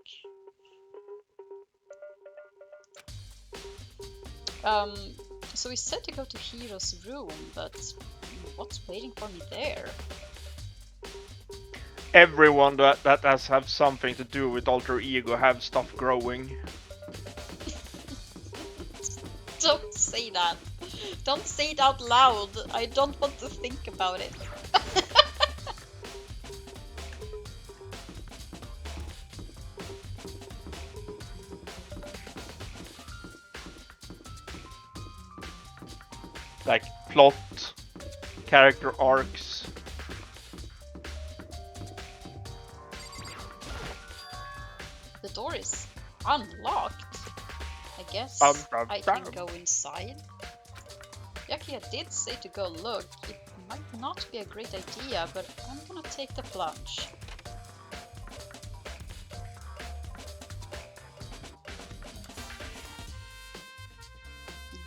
[SPEAKER 1] So we said to go to Hero's room, but what's waiting for me there?
[SPEAKER 2] Everyone that has have something to do with alter ego have stuff growing.
[SPEAKER 1] Don't say that. Don't say it out loud. I don't want to think about it.
[SPEAKER 2] Like plot, character arcs.
[SPEAKER 1] The door is unlocked. I guess I can go inside. Yakia did say to go look. It might not be a great idea, but I'm gonna take the plunge.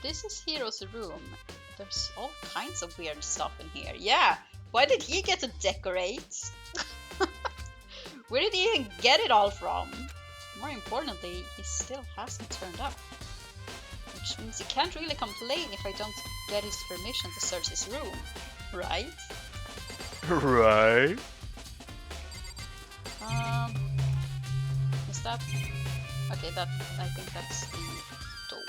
[SPEAKER 1] This is Hero's room. There's all kinds of weird stuff in here. Yeah, why did he get to decorate? Where did he even get it all from? More importantly, he still hasn't turned up. Which means he can't really complain if I don't get his permission to search his room, right?
[SPEAKER 2] Right.
[SPEAKER 1] Is that... Okay, that... I think that's the door.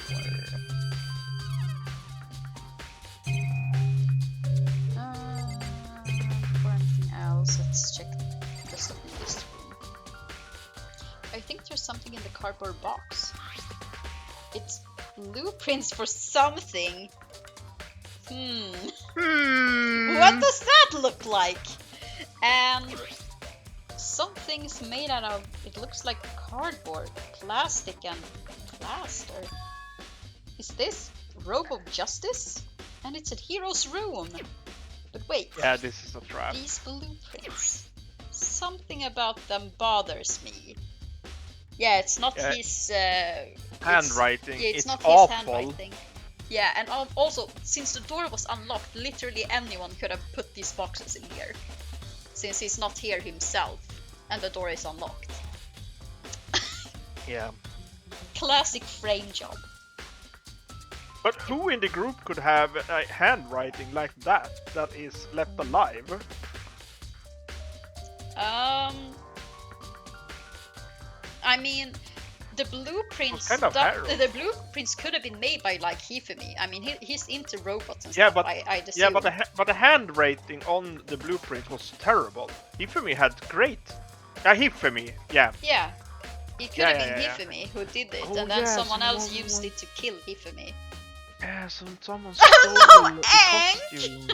[SPEAKER 1] Before anything else, let's check the stuff in this room. I think there's something in the cardboard box. It's blueprints for something. What does that look like? And something's made out of, it looks like cardboard, plastic and plaster. Is this Robe of Justice? And it's at Hero's room. But wait.
[SPEAKER 2] Yeah, this is a trap.
[SPEAKER 1] These blueprints. Something about them bothers me. Yeah, it's not his
[SPEAKER 2] handwriting.
[SPEAKER 1] It's not his
[SPEAKER 2] awful.
[SPEAKER 1] handwriting. Yeah, and also, since the door was unlocked, literally anyone could have put these boxes in here. Since he's not here himself, and the door is unlocked.
[SPEAKER 2] Yeah.
[SPEAKER 1] Classic frame job.
[SPEAKER 2] But who in the group could have a handwriting like that is left alive?
[SPEAKER 1] I mean, the blueprints.
[SPEAKER 2] Kind of
[SPEAKER 1] the blueprints could have been made by like Hifumi. I mean, he's into robots and
[SPEAKER 2] yeah,
[SPEAKER 1] stuff.
[SPEAKER 2] But
[SPEAKER 1] I'd assume.
[SPEAKER 2] yeah, but the handwriting on the blueprint was terrible. Hifumi had great. Hifumi, yeah.
[SPEAKER 1] Yeah, it could have been Hifumi who did it, and then someone else used it to kill Hifumi.
[SPEAKER 2] Yeah, so someone stole the costume.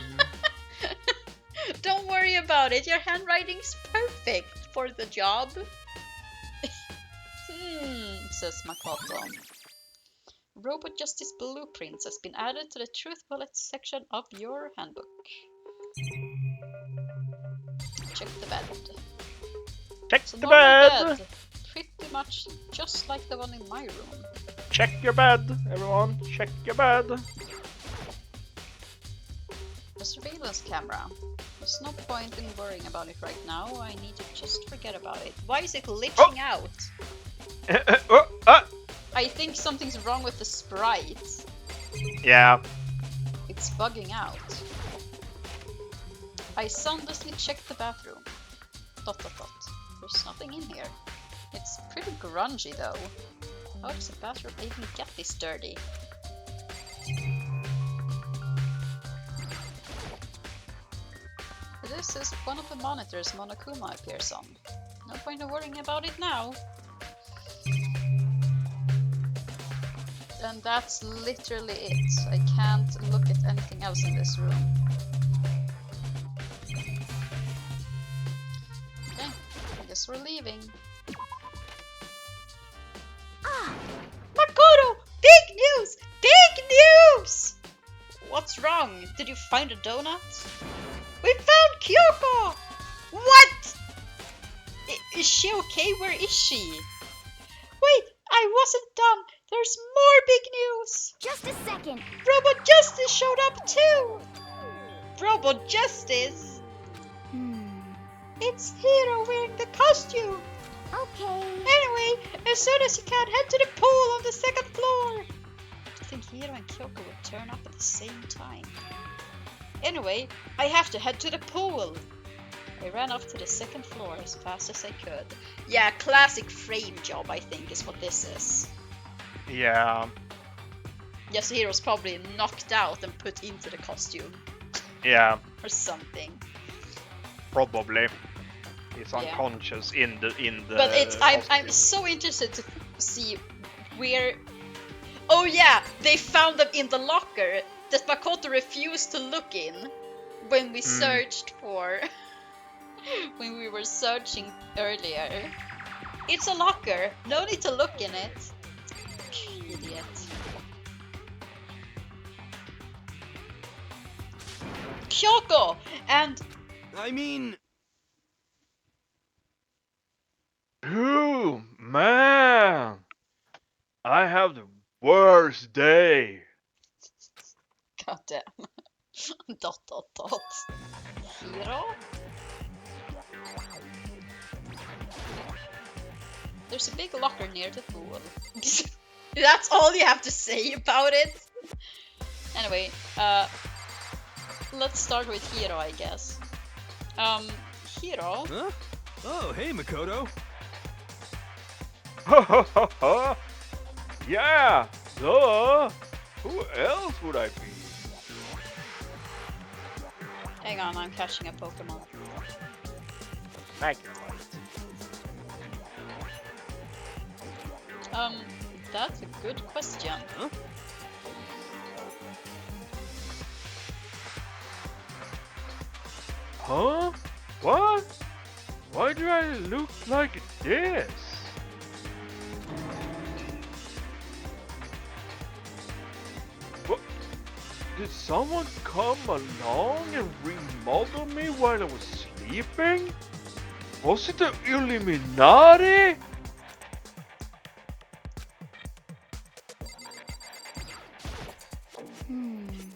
[SPEAKER 1] Don't worry about it. Your handwriting's perfect for the job. Says Makoto. Robot Justice Blueprints has been added to the Truth Bullet section of your handbook. Check the bed.
[SPEAKER 2] Check
[SPEAKER 1] So
[SPEAKER 2] the bed!
[SPEAKER 1] bed! Pretty much just like the one in my room.
[SPEAKER 2] Check your bed, everyone. Check your bed.
[SPEAKER 1] The surveillance camera. There's no point in worrying about it right now. I need to just forget about it. Why is it glitching out? I think something's wrong with the sprite.
[SPEAKER 2] Yeah.
[SPEAKER 1] It's bugging out. I soundlessly checked the bathroom. ... There's nothing in here. It's pretty grungy though. How does a bathroom even get this dirty? This is one of the monitors Monokuma appears on. No point in worrying about it now. And that's literally it. I can't look at anything else in this room. Okay, I guess we're leaving. Makoto! Big news! Big news! What's wrong? Did you find a donut? We found Kyoko! What? Is she okay? Where is she? Wait, I wasn't done. There's more big news.
[SPEAKER 4] Just a second.
[SPEAKER 1] Robot Justice showed up too. Robot Justice? It's Hiro wearing the costume.
[SPEAKER 4] Okay.
[SPEAKER 1] Anyway, as soon as you can, head to the pool on the second floor. I think Hiro and Kyoko would turn up at the same time. Anyway, I have to head to the pool. I ran up to the second floor as fast as I could. Yeah, classic frame job, I think, is what this is.
[SPEAKER 2] Yeah.
[SPEAKER 1] Yes, Hiro's probably knocked out and put into the costume.
[SPEAKER 2] Yeah.
[SPEAKER 1] Or something.
[SPEAKER 2] Probably. He's unconscious in the
[SPEAKER 1] But it's I'm so interested to see where. Oh yeah, they found them in the locker that Makoto refused to look in when we searched for when we were searching earlier. It's a locker. No need to look in it. Idiot. Kyoko and
[SPEAKER 3] I mean...
[SPEAKER 2] Ooh, man! I have the worst day.
[SPEAKER 1] goddamn. ... Hiro? There's a big locker near the pool. That's all you have to say about it? Anyway, let's start with Hiro, I guess. Hiro?
[SPEAKER 3] Huh? Oh, hey, Makoto.
[SPEAKER 2] Yeah, duh. Who else would I be?
[SPEAKER 1] Hang on, I'm catching a Pokemon.
[SPEAKER 2] Magnemite.
[SPEAKER 1] That's a good question.
[SPEAKER 3] Huh?
[SPEAKER 2] Huh? What? Why do I look like this? What? Did someone come along and remodel me while I was sleeping? Was it the Illuminati?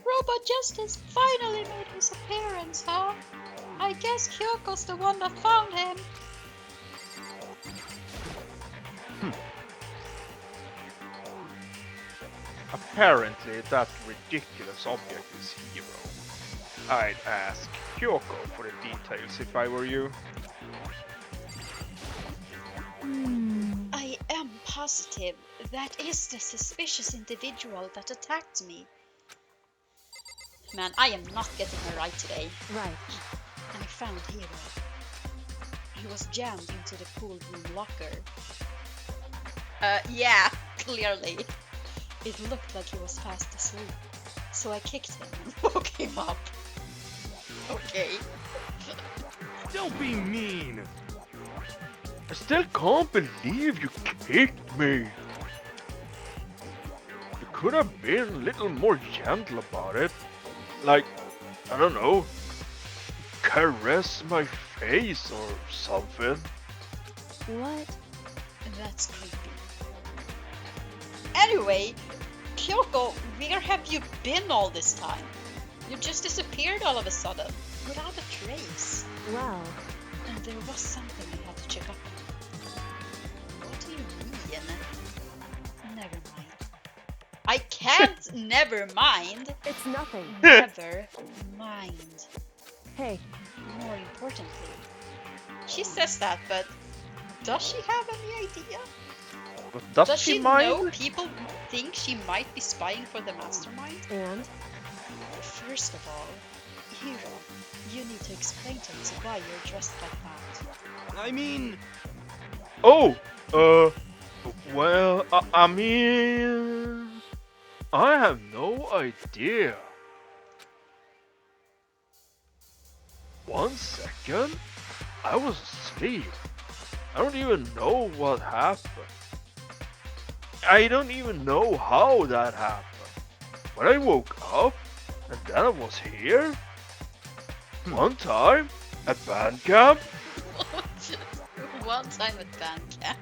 [SPEAKER 1] Robot Justice finally made his appearance, huh? I guess Kyoko's the one that found him.
[SPEAKER 2] Apparently that ridiculous object is Hiro. I'd ask Kyoko for the details if I were you.
[SPEAKER 1] I am positive that is the suspicious individual that attacked me. Man, I am not getting her right today.
[SPEAKER 4] Right.
[SPEAKER 1] And I found Hiro. He was jammed into the pool room locker. Yeah, clearly. It looked like he was fast asleep. So I kicked him and woke him up. Okay.
[SPEAKER 3] Don't be mean.
[SPEAKER 2] I still can't believe you kicked me. You could have been a little more gentle about it. Like, I don't know, caress my face or something.
[SPEAKER 4] What?
[SPEAKER 1] That's creepy. Anyway, Kyoko, where have you been all this time? You just disappeared all of a sudden, without a trace.
[SPEAKER 4] Well,
[SPEAKER 1] And there was something I had to check up on. What do you mean? Never mind. I can't never mind!
[SPEAKER 4] it's nothing.
[SPEAKER 1] Never mind.
[SPEAKER 4] Hey,
[SPEAKER 1] More importantly. She says that, but does she have any idea?
[SPEAKER 2] But
[SPEAKER 1] Does
[SPEAKER 2] she
[SPEAKER 1] she
[SPEAKER 2] mind?
[SPEAKER 1] know people think she might be spying for the mastermind?
[SPEAKER 4] and
[SPEAKER 1] First of all, Hiro, you need to explain to us why you're dressed like that.
[SPEAKER 3] I mean,
[SPEAKER 2] Oh, well, I mean, I have no idea. 1 second, I was asleep. I don't even know what happened. I don't even know how that happened. But I woke up, and then I was here. One time, at band camp.
[SPEAKER 1] One time at band camp.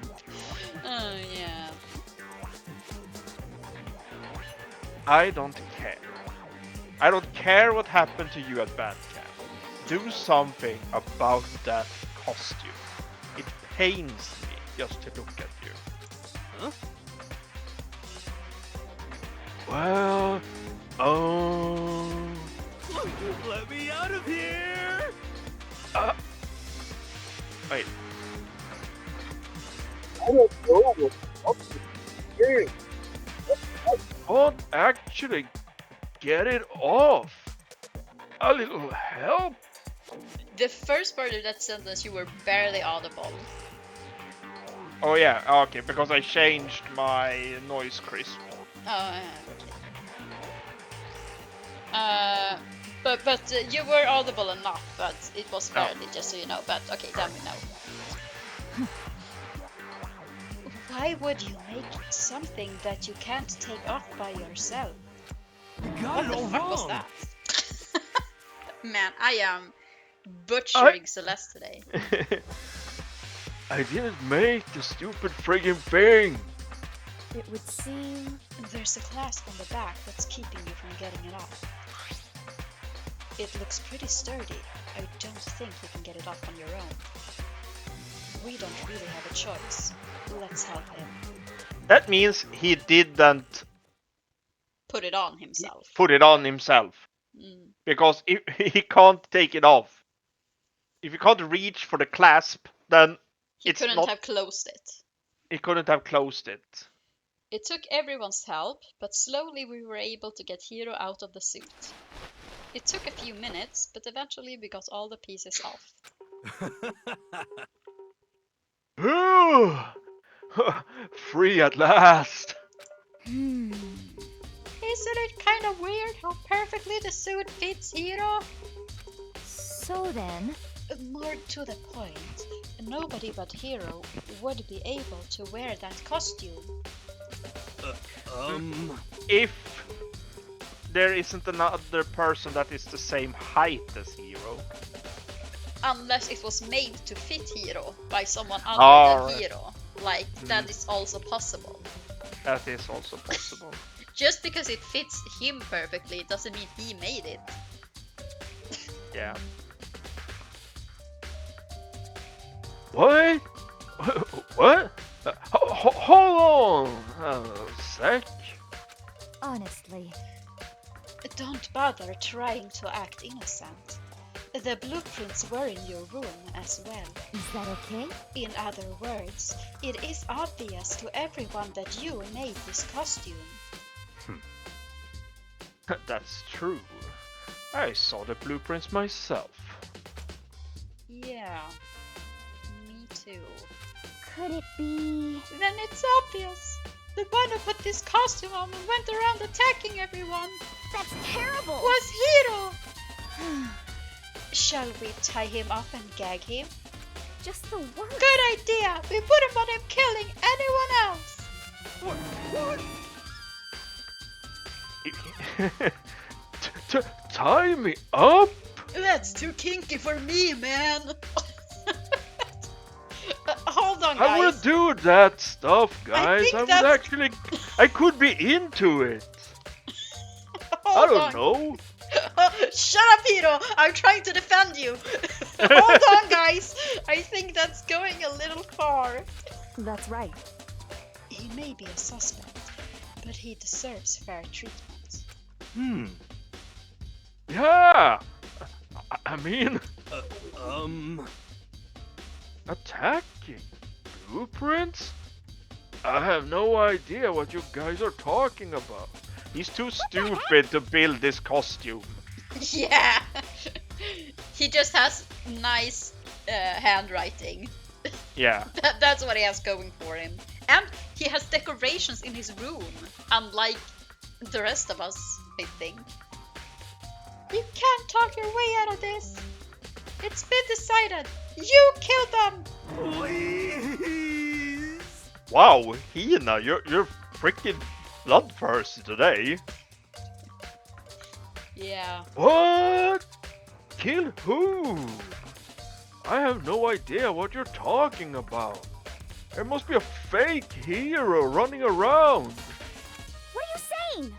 [SPEAKER 1] Oh yeah.
[SPEAKER 2] I don't care. I don't care what happened to you at band camp. Do something about that costume. It pains me just to look at you.
[SPEAKER 3] huh?
[SPEAKER 2] Well,
[SPEAKER 3] Let me out of here!
[SPEAKER 2] wait.
[SPEAKER 5] I don't know what's up with you.
[SPEAKER 2] Can't actually get it off. A little help?
[SPEAKER 1] The first part of that sentence you were barely audible.
[SPEAKER 2] Oh yeah, okay, because I changed my noise crisp.
[SPEAKER 1] Oh, okay. But you were audible enough, but it was barely, just so you know. But okay, then we know. Why would you make something that you can't take off by yourself?
[SPEAKER 3] You got
[SPEAKER 1] What
[SPEAKER 3] it
[SPEAKER 1] the
[SPEAKER 3] all
[SPEAKER 1] fuck
[SPEAKER 3] wrong.
[SPEAKER 1] was that? Man, I am butchering Celeste today.
[SPEAKER 2] I didn't make the stupid friggin' thing.
[SPEAKER 4] it would seem
[SPEAKER 1] There's a clasp on the back that's keeping you from getting it off. It looks pretty sturdy. I don't think you can get it off on your own. We don't really have a choice. Let's help him.
[SPEAKER 2] That means he didn't
[SPEAKER 1] Put it on himself.
[SPEAKER 2] put it on himself.
[SPEAKER 1] Mm.
[SPEAKER 2] Because if he can't take it off. If he can't reach for the clasp, then
[SPEAKER 1] He
[SPEAKER 2] It's
[SPEAKER 1] couldn't
[SPEAKER 2] not-
[SPEAKER 1] have closed it.
[SPEAKER 2] he couldn't have closed it.
[SPEAKER 1] It took everyone's help, but slowly we were able to get Hiro out of the suit. It took a few minutes, but eventually we got all the pieces off.
[SPEAKER 2] Boo! Free at last.
[SPEAKER 4] hmm.
[SPEAKER 1] Isn't it kind of weird how perfectly the suit fits Hiro?
[SPEAKER 4] So then,
[SPEAKER 1] More to the point, nobody but Hiro would be able to wear that costume.
[SPEAKER 2] If there isn't another person that is the same height as Hero.
[SPEAKER 1] Unless it was made to fit Hiro by someone other
[SPEAKER 2] Oh,
[SPEAKER 1] than
[SPEAKER 2] right.
[SPEAKER 1] Hiro. Like, that is also possible.
[SPEAKER 2] That is also possible.
[SPEAKER 1] Just because it fits him perfectly doesn't mean he made it.
[SPEAKER 2] Yeah. What? What? Hold on a sec.
[SPEAKER 4] honestly,
[SPEAKER 1] Don't bother trying to act innocent. The blueprints were in your room as well.
[SPEAKER 4] is that okay?
[SPEAKER 1] In other words, it is obvious to everyone that you made this costume.
[SPEAKER 2] That's true. I saw the blueprints myself.
[SPEAKER 1] Yeah, me too.
[SPEAKER 4] Could it be?
[SPEAKER 1] Then it's obvious. The one who put this costume on and went around attacking everyone
[SPEAKER 4] That's terrible!
[SPEAKER 1] was Hiro! Shall we tie him up and gag him?
[SPEAKER 4] Just the worst.
[SPEAKER 1] Good idea! We wouldn't want him killing anyone else!
[SPEAKER 2] Tie me up?
[SPEAKER 1] That's too kinky for me, man! Hold on,
[SPEAKER 2] I would
[SPEAKER 1] guys.
[SPEAKER 2] do that stuff, guys.
[SPEAKER 1] think
[SPEAKER 2] I would
[SPEAKER 1] that's-
[SPEAKER 2] actually. I could be into it. I
[SPEAKER 1] Hold
[SPEAKER 2] don't
[SPEAKER 1] on.
[SPEAKER 2] know.
[SPEAKER 1] Shut up, Hiro! I'm trying to defend you! Hold on, guys! I think that's going a little far.
[SPEAKER 4] That's right.
[SPEAKER 1] He may be a suspect, but he deserves fair treatment.
[SPEAKER 2] Yeah! I mean, attacking blueprints? I have no idea what you guys are talking about. He's too stupid to build this costume.
[SPEAKER 1] Yeah! He just has nice handwriting.
[SPEAKER 2] Yeah.
[SPEAKER 1] That's what he has going for him. And he has decorations in his room, unlike the rest of us, I think. You can't talk your way out of this. It's been decided. You killed them!
[SPEAKER 3] Please.
[SPEAKER 2] Wow, Hina, you're freaking bloodthirsty today.
[SPEAKER 1] Yeah.
[SPEAKER 2] What? Kill who? I have no idea what you're talking about. There must be a fake hero running around.
[SPEAKER 4] What are you saying?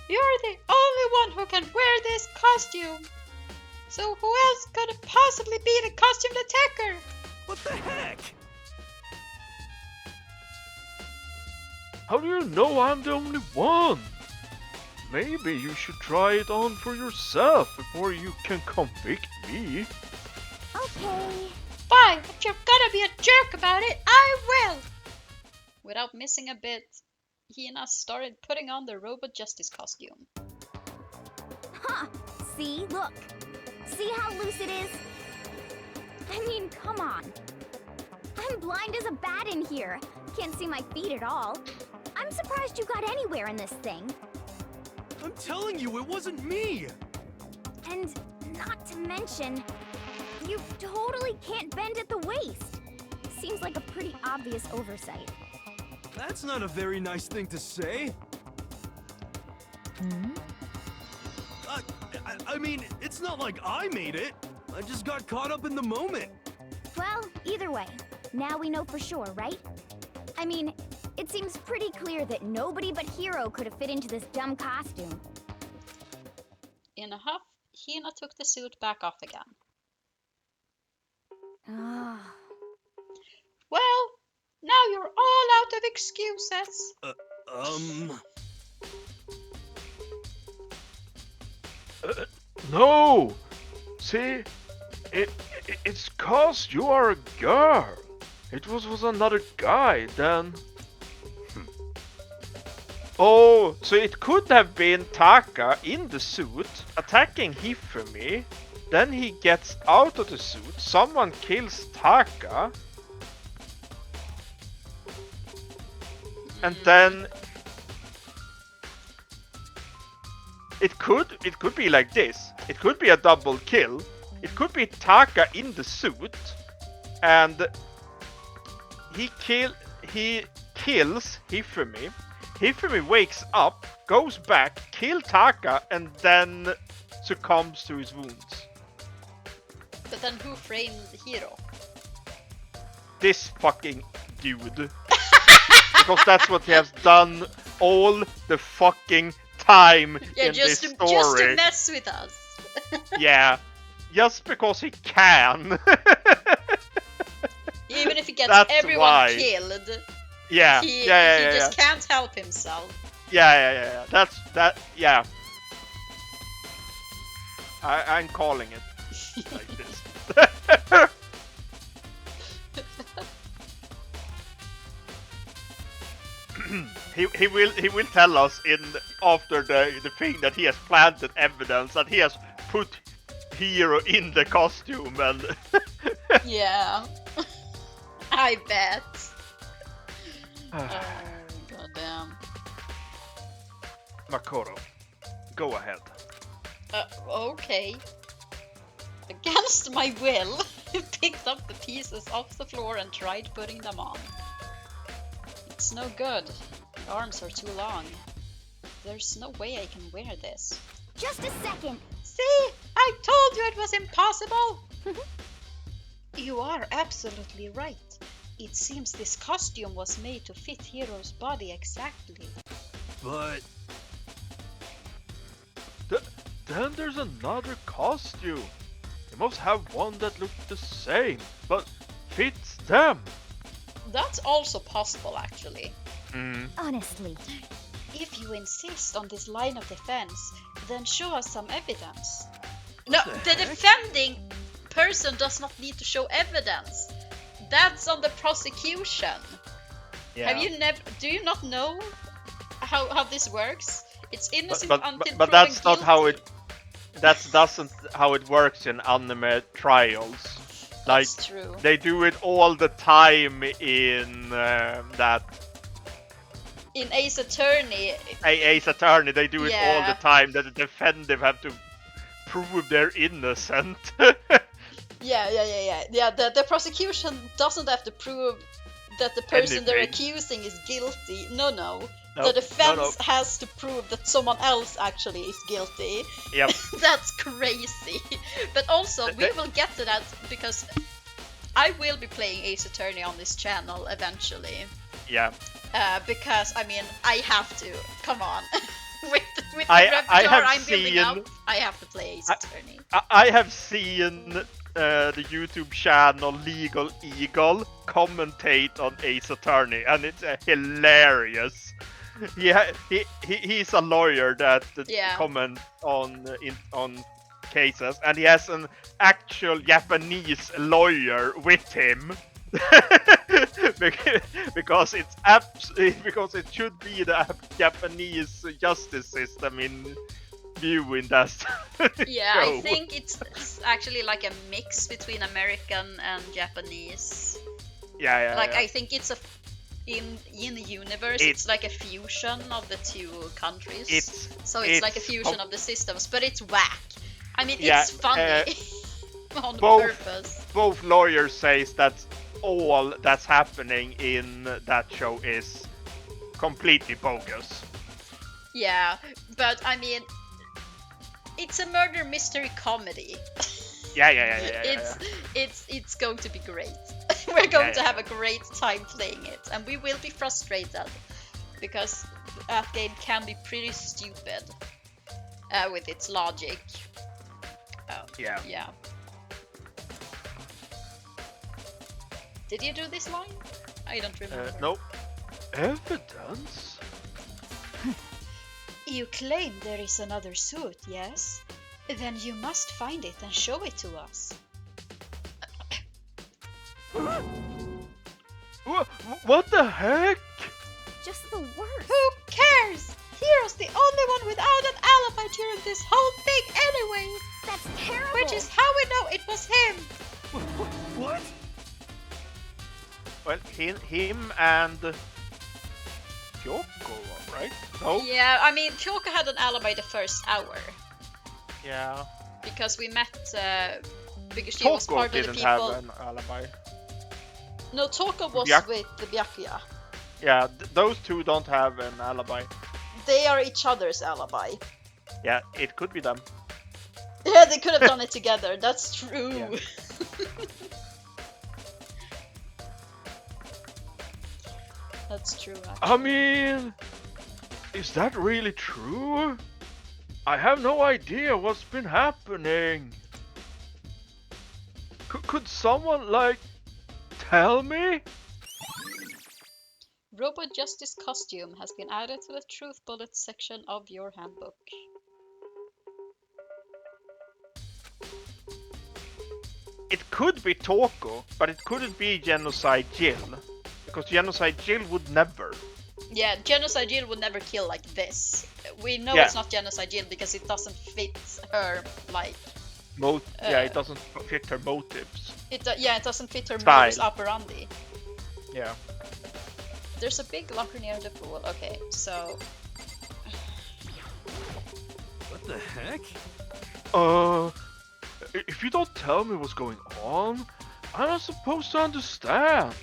[SPEAKER 1] You're the only one who can wear this costume. So who else could it possibly be the costumed attacker?
[SPEAKER 3] What the heck?
[SPEAKER 2] How do you know I'm the only one? Maybe you should try it on for yourself before you can convict me.
[SPEAKER 4] Okay.
[SPEAKER 1] Fine, if you're gonna be a jerk about it, I will! Without missing a bit, Hina started putting on the robot justice costume.
[SPEAKER 4] Huh. See? Look. See how loose it is? I mean, come on. I'm blind as a bat in here. Can't see my feet at all. I'm surprised you got anywhere in this thing.
[SPEAKER 3] I'm telling you, it wasn't me.
[SPEAKER 4] And not to mention, you totally can't bend at the waist. Seems like a pretty obvious oversight.
[SPEAKER 3] That's not a very nice thing to say. I mean, it's not like I made it. I just got caught up in the moment.
[SPEAKER 4] Well, either way, now we know for sure, right? I mean, it seems pretty clear that nobody but Hiro could have fit into this dumb costume.
[SPEAKER 1] In a huff, Hina took the suit back off again.
[SPEAKER 4] Ah.
[SPEAKER 1] Well, now you're all out of excuses.
[SPEAKER 2] No! See, it's cause you are a girl. It was another guy then. Oh, so it could have been Taka in the suit attacking Hifumi. Then he gets out of the suit, someone kills Taka. And then it could be like this. It could be a double kill. It could be Taka in the suit and he kills Hifumi. Hifumi wakes up, goes back, kills Taka, and then succumbs to his wounds.
[SPEAKER 1] But then who framed Hiro?
[SPEAKER 2] This fucking dude. Because that's what he has done all the fucking time in this story.
[SPEAKER 1] Just to mess with us.
[SPEAKER 2] Yeah, just because he can.
[SPEAKER 1] Even if he gets
[SPEAKER 2] That's
[SPEAKER 1] everyone
[SPEAKER 2] why.
[SPEAKER 1] killed,
[SPEAKER 2] Yeah,
[SPEAKER 1] he
[SPEAKER 2] yeah.
[SPEAKER 1] just can't help himself.
[SPEAKER 2] Yeah. Yeah. I'm calling it like this. He will tell us after the thing that he has planted evidence that he has put Hiro in the costume and
[SPEAKER 1] Yeah. I bet. Oh, goddamn.
[SPEAKER 2] Makoto, go ahead.
[SPEAKER 1] Okay. Against my will, he picked up the pieces off the floor and tried putting them on. It's no good. The arms are too long. There's no way I can wear this.
[SPEAKER 4] Just a second.
[SPEAKER 1] See? I told you it was impossible! You are absolutely right. It seems this costume was made to fit Hiro's body exactly.
[SPEAKER 3] But
[SPEAKER 2] then there's another costume. They must have one that looks the same, but fits them.
[SPEAKER 1] That's also possible, actually.
[SPEAKER 4] Honestly.
[SPEAKER 1] If you insist on this line of defense, then show us some evidence. No, the defending person does not need to show evidence. That's on the prosecution.
[SPEAKER 2] Yeah.
[SPEAKER 1] Have you never? Do you not know how this works? It's innocent until
[SPEAKER 2] but
[SPEAKER 1] proven
[SPEAKER 2] that's not how
[SPEAKER 1] guilty.
[SPEAKER 2] it. That doesn't how it works in anime trials. Like
[SPEAKER 1] That's true.
[SPEAKER 2] they do it all the time in that
[SPEAKER 1] In Ace Attorney,
[SPEAKER 2] Ace Attorney. They do it all
[SPEAKER 1] Yeah.
[SPEAKER 2] the time. That the defendant have to prove they're innocent.
[SPEAKER 1] yeah. The prosecution doesn't have to prove that the person they're
[SPEAKER 2] Anything.
[SPEAKER 1] accusing is guilty. No.
[SPEAKER 2] No,
[SPEAKER 1] The defense
[SPEAKER 2] no.
[SPEAKER 1] has to prove that someone else actually is guilty.
[SPEAKER 2] Yep.
[SPEAKER 1] That's crazy. But also, we will get to that because I will be playing Ace Attorney on this channel eventually.
[SPEAKER 2] Yeah.
[SPEAKER 1] Because I mean, I have to. Come on. with the
[SPEAKER 2] I
[SPEAKER 1] repertoire
[SPEAKER 2] have
[SPEAKER 1] I'm building
[SPEAKER 2] seen-
[SPEAKER 1] up, I have to play Ace Attorney.
[SPEAKER 2] I have seen the YouTube channel Legal Eagle commentate on Ace Attorney, and it's hilarious. He's a lawyer that
[SPEAKER 1] Yeah.
[SPEAKER 2] comment on cases, and he has an actual Japanese lawyer with him. because because it should be the Japanese justice system in view in that
[SPEAKER 1] Yeah,
[SPEAKER 2] show.
[SPEAKER 1] I think it's actually like a mix between American and Japanese.
[SPEAKER 2] Yeah.
[SPEAKER 1] Like I think it's in the universe, it's like a fusion of the two countries. So it's like a fusion of the systems, but it's whack. I mean,
[SPEAKER 2] Yeah,
[SPEAKER 1] it's funny on
[SPEAKER 2] both-
[SPEAKER 1] purpose.
[SPEAKER 2] Both lawyers says that all that's happening in that show is completely bogus.
[SPEAKER 1] Yeah, but I mean, it's a murder mystery comedy.
[SPEAKER 2] Yeah.
[SPEAKER 1] It's going to be great. We're going to
[SPEAKER 2] Yeah.
[SPEAKER 1] have a great time playing it, and we will be frustrated because that game can be pretty stupid with its logic. Yeah. Did you do this line? I don't remember.
[SPEAKER 2] No. Evidence?
[SPEAKER 1] You claim there is another suit, yes? Then you must find it and show it to us.
[SPEAKER 2] What the heck?
[SPEAKER 4] Just the worst.
[SPEAKER 1] Who cares? Hero's the only one without an alibi during this whole thing anyway.
[SPEAKER 4] That's terrible.
[SPEAKER 1] Which is how we know it was him.
[SPEAKER 3] What?
[SPEAKER 2] Well, him and Kyoko, right? No?
[SPEAKER 1] Yeah, I mean, Kyoko had an alibi the first hour.
[SPEAKER 2] Yeah.
[SPEAKER 1] Because we met, because she was
[SPEAKER 2] Kyoko
[SPEAKER 1] part of the
[SPEAKER 2] didn't
[SPEAKER 1] people.
[SPEAKER 2] have an alibi.
[SPEAKER 1] No, Toko was
[SPEAKER 2] Byak-
[SPEAKER 1] with the Byakuya.
[SPEAKER 2] Yeah, those two don't have an alibi.
[SPEAKER 1] They are each other's alibi.
[SPEAKER 2] Yeah, it could be them.
[SPEAKER 1] Yeah, they could have done it together. That's true.
[SPEAKER 2] Yeah.
[SPEAKER 1] That's true. Actually.
[SPEAKER 2] I mean, is that really true? I have no idea what's been happening. Could someone, like, tell me?
[SPEAKER 1] Robot Justice costume has been added to the Truth Bullets section of your handbook.
[SPEAKER 2] It could be Toko, but it couldn't be Genocide Jill. Because Genocide Jill would never.
[SPEAKER 1] Yeah, Genocide Jill would never kill like this. We know
[SPEAKER 2] Yeah.
[SPEAKER 1] it's not Genocide Jill because it doesn't fit her, like...
[SPEAKER 2] Yeah, it doesn't fit her motives.
[SPEAKER 1] It doesn't fit her
[SPEAKER 2] Style.
[SPEAKER 1] modus operandi.
[SPEAKER 2] Yeah.
[SPEAKER 1] There's a big locker near the pool. Okay, so...
[SPEAKER 3] What the heck?
[SPEAKER 2] If you don't tell me what's going on, I'm not supposed to understand.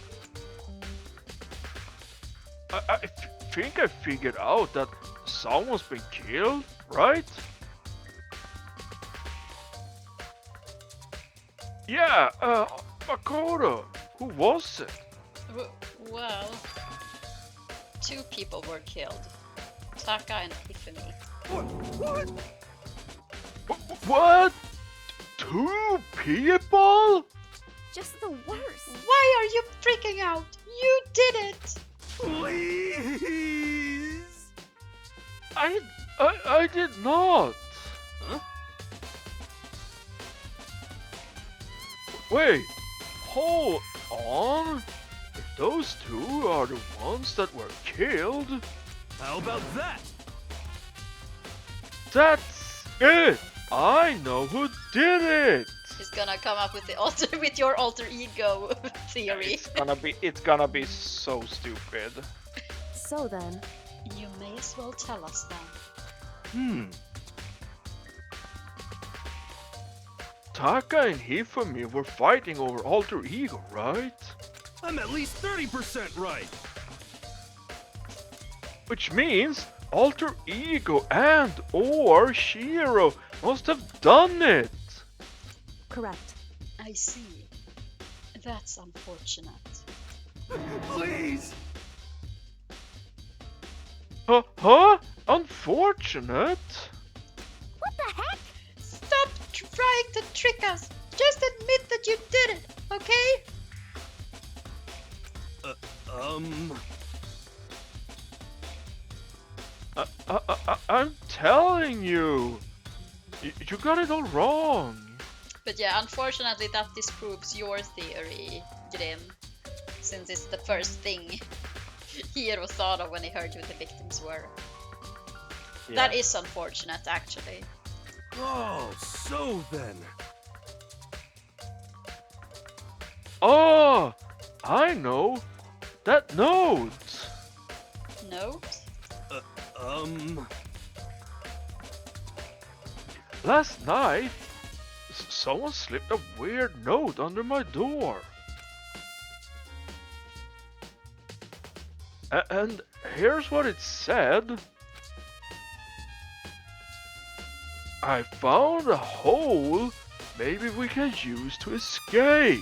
[SPEAKER 2] I think I figured out that someone's been killed, right? Yeah, Makoto. Who was it?
[SPEAKER 1] Well... 2 people were killed. Taka and Ifumi.
[SPEAKER 3] What?
[SPEAKER 2] What? 2 people?
[SPEAKER 4] Just the worst.
[SPEAKER 1] Why are you freaking out? You did it!
[SPEAKER 3] Please.
[SPEAKER 2] I did not.
[SPEAKER 3] Huh?
[SPEAKER 2] Wait, hold on. If those 2 are the ones that were killed,
[SPEAKER 3] How about that?
[SPEAKER 2] that's it. I know who did it.
[SPEAKER 1] He's gonna come up with the with your alter ego theory.
[SPEAKER 5] It's gonna be so stupid.
[SPEAKER 4] So then,
[SPEAKER 1] You may as well tell us then.
[SPEAKER 2] Taka and Hifumi were fighting over alter ego, right?
[SPEAKER 3] I'm at least 30% right.
[SPEAKER 2] Which means alter ego and or Shiro must have done it.
[SPEAKER 4] correct.
[SPEAKER 1] I see. That's unfortunate.
[SPEAKER 3] Please.
[SPEAKER 2] Huh? Unfortunate?
[SPEAKER 4] What the heck?
[SPEAKER 1] Stop trying to trick us! Just admit that you did it, okay?
[SPEAKER 2] I'm telling you. You got it all wrong.
[SPEAKER 1] But yeah, unfortunately that disproves your theory, Grim. Since it's the first thing Hiro thought of when he heard who the victims were.
[SPEAKER 5] Yeah.
[SPEAKER 1] That is unfortunate, actually.
[SPEAKER 3] Oh, so then.
[SPEAKER 2] Oh, I know. That note.
[SPEAKER 1] Note?
[SPEAKER 2] Last night, someone slipped a weird note under my door. And here's what it said. I found a hole maybe we can use to escape.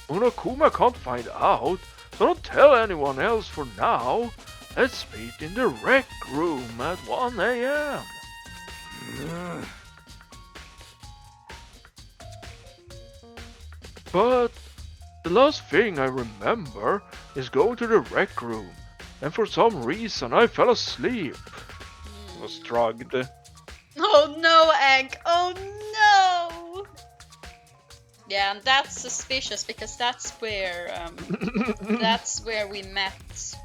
[SPEAKER 2] Unokuma can't find out, so don't tell anyone else for now. Let's meet in the rec room at 1 a.m. But the last thing I remember is going to the rec room, and for some reason I fell asleep.
[SPEAKER 5] Was drugged.
[SPEAKER 1] Oh no, Hank! Oh no! Yeah, and that's suspicious because that's where we met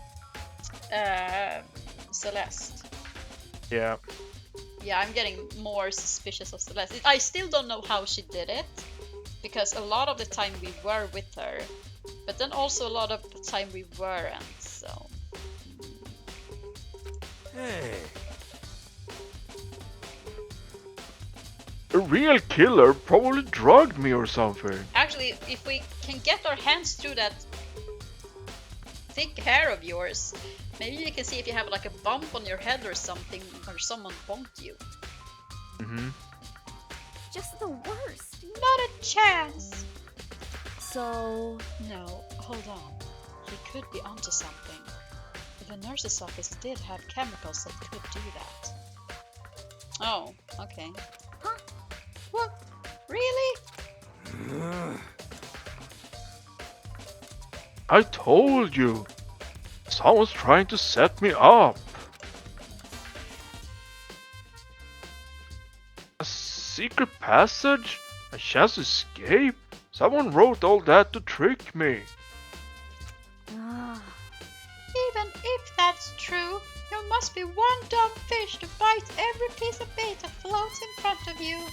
[SPEAKER 1] Celeste.
[SPEAKER 5] Yeah.
[SPEAKER 1] Yeah, I'm getting more suspicious of Celeste. I still don't know how she did it, because a lot of the time we were with her, but then also a lot of the time we weren't, so...
[SPEAKER 3] Hey.
[SPEAKER 2] A real killer probably drugged me or something.
[SPEAKER 1] Actually, if we can get our hands through that thick hair of yours, maybe you can see if you have like a bump on your head or something, or someone bumped you.
[SPEAKER 4] Just the worst.
[SPEAKER 1] Not a chance!
[SPEAKER 4] So,
[SPEAKER 1] No, hold on. He could be onto something. The nurse's office did have chemicals that could do that. Oh, okay.
[SPEAKER 4] Huh?
[SPEAKER 1] What? Really?
[SPEAKER 2] I told you. Someone's trying to set me up. A secret passage? A chance to escape? Someone wrote all that to trick me.
[SPEAKER 1] Even if that's true, you must be one dumb fish to bite every piece of bait that floats in front of you.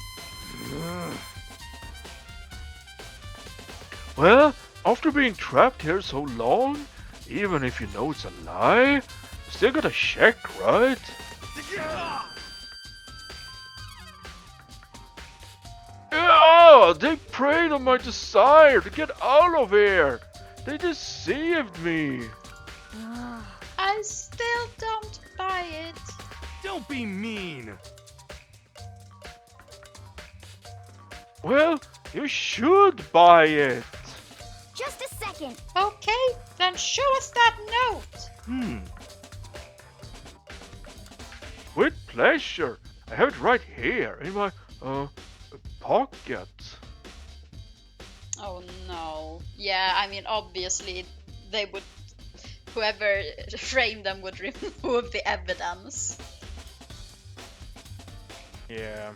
[SPEAKER 2] Well, after being trapped here so long, even if you know it's a lie, you still gotta check, right? Yeah, they preyed on my desire to get out of here. They deceived me.
[SPEAKER 1] I still don't buy it.
[SPEAKER 3] Don't be mean.
[SPEAKER 2] Well, you should buy it.
[SPEAKER 4] just a second.
[SPEAKER 1] Okay, then show us that note.
[SPEAKER 2] With pleasure. I have it right here in my pocket.
[SPEAKER 1] Oh no. Yeah, I mean, obviously they would. Whoever framed them would remove the evidence.
[SPEAKER 5] Yeah.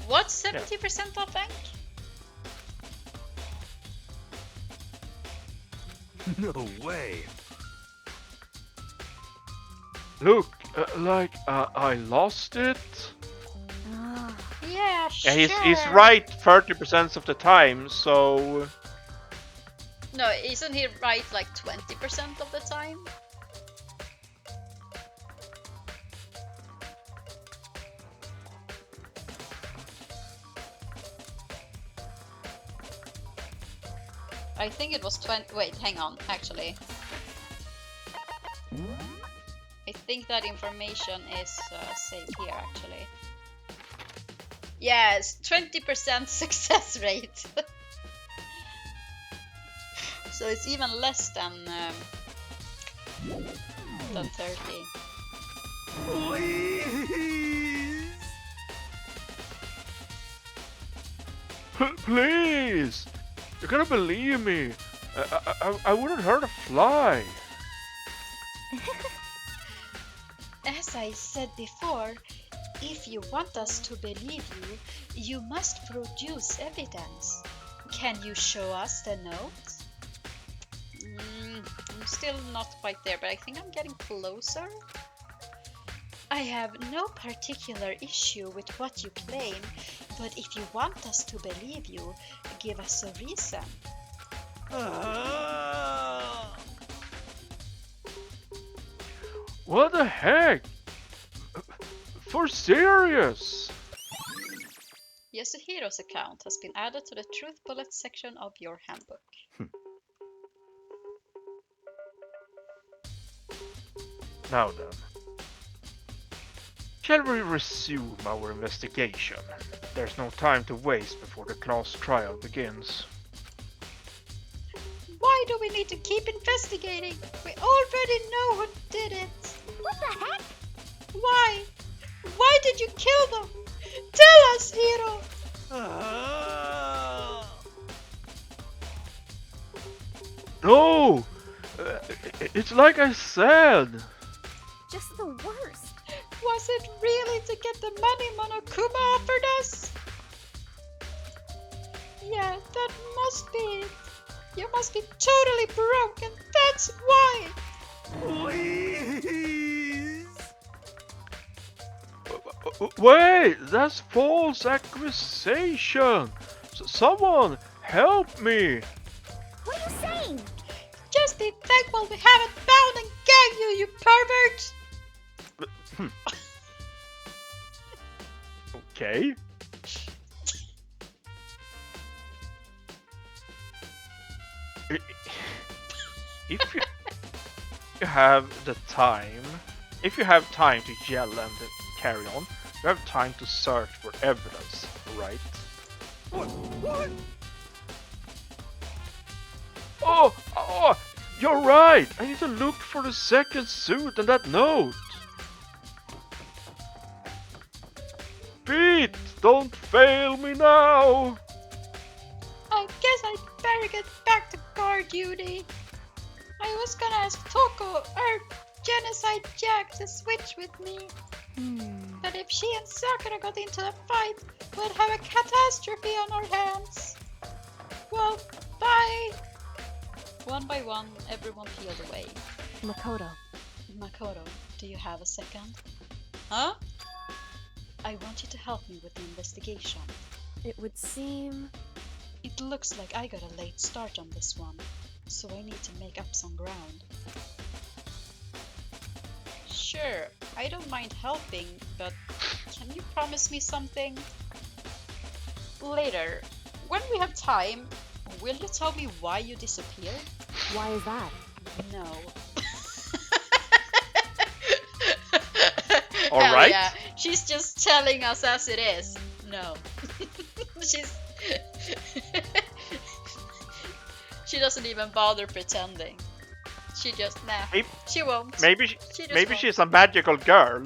[SPEAKER 1] What's 70% off, Hank?
[SPEAKER 3] No way.
[SPEAKER 2] Look, like I lost it.
[SPEAKER 4] Ah,
[SPEAKER 1] Yeah, sure.
[SPEAKER 5] Yeah, he's right 30% of the time, so
[SPEAKER 1] No, isn't he right like 20% of the time? I think it was 20. Wait, hang on, actually. I think that information is saved here, actually. Yes, 20% success rate. So it's even less than 30.
[SPEAKER 3] Please.
[SPEAKER 2] Please! You're gonna believe me. I wouldn't hurt a fly.
[SPEAKER 1] As I said before, if you want us to believe you, you must produce evidence. Can you show us the note? I'm still not quite there, but I think I'm getting closer. I have no particular issue with what you claim, but if you want us to believe you, give us a reason.
[SPEAKER 2] What the heck? For serious?
[SPEAKER 1] Yasuhiro's account has been added to the Truth Bullet section of your handbook.
[SPEAKER 2] Now then. Shall we resume our investigation? There's no time to waste before the class trial begins.
[SPEAKER 1] Why do we need to keep investigating? We already know who did it.
[SPEAKER 4] what the heck?
[SPEAKER 1] Why? Why did you kill them? Tell us, Hiro!
[SPEAKER 2] No! It's like I said.
[SPEAKER 4] Just the worst.
[SPEAKER 1] Was it really to get the money Monokuma offered us? Yeah, that must be it. You must be totally broke, and that's why!
[SPEAKER 3] Please.
[SPEAKER 2] Wait, that's false accusation. Someone help me.
[SPEAKER 4] What are you saying?
[SPEAKER 1] Just be thankful we haven't bound and gagged you, you pervert!
[SPEAKER 2] Okay. If you have the time, if you have time to yell and carry on, you have time to search for evidence, right?
[SPEAKER 3] What?
[SPEAKER 2] Oh, you're right. I need to look for the second suit and that note. Pete, don't fail me now.
[SPEAKER 1] I guess I'd better get back to guard duty. I was gonna ask Toko or Genocide Jack to switch with me. But if she and Sakura got into a fight, we'd have a catastrophe on our hands. Well, bye. One by one, everyone peeled away.
[SPEAKER 4] Makoto.
[SPEAKER 1] Makoto, do you have a second? Huh? I want you to help me with the investigation.
[SPEAKER 4] It would seem...
[SPEAKER 1] It looks like I got a late start on this one, so I need to make up some ground. Sure, I don't mind helping, but can you promise me something? Later, when we have time, will you tell me why you disappeared?
[SPEAKER 4] Why is that?
[SPEAKER 1] No.
[SPEAKER 5] All
[SPEAKER 1] Hell
[SPEAKER 5] right.
[SPEAKER 1] yeah. She's just telling us as it is. No. She's... She doesn't even bother pretending. She just, nah.
[SPEAKER 5] Maybe-
[SPEAKER 1] She won't.
[SPEAKER 5] Maybe
[SPEAKER 1] She just
[SPEAKER 5] maybe
[SPEAKER 1] won't.
[SPEAKER 5] she's a magical girl.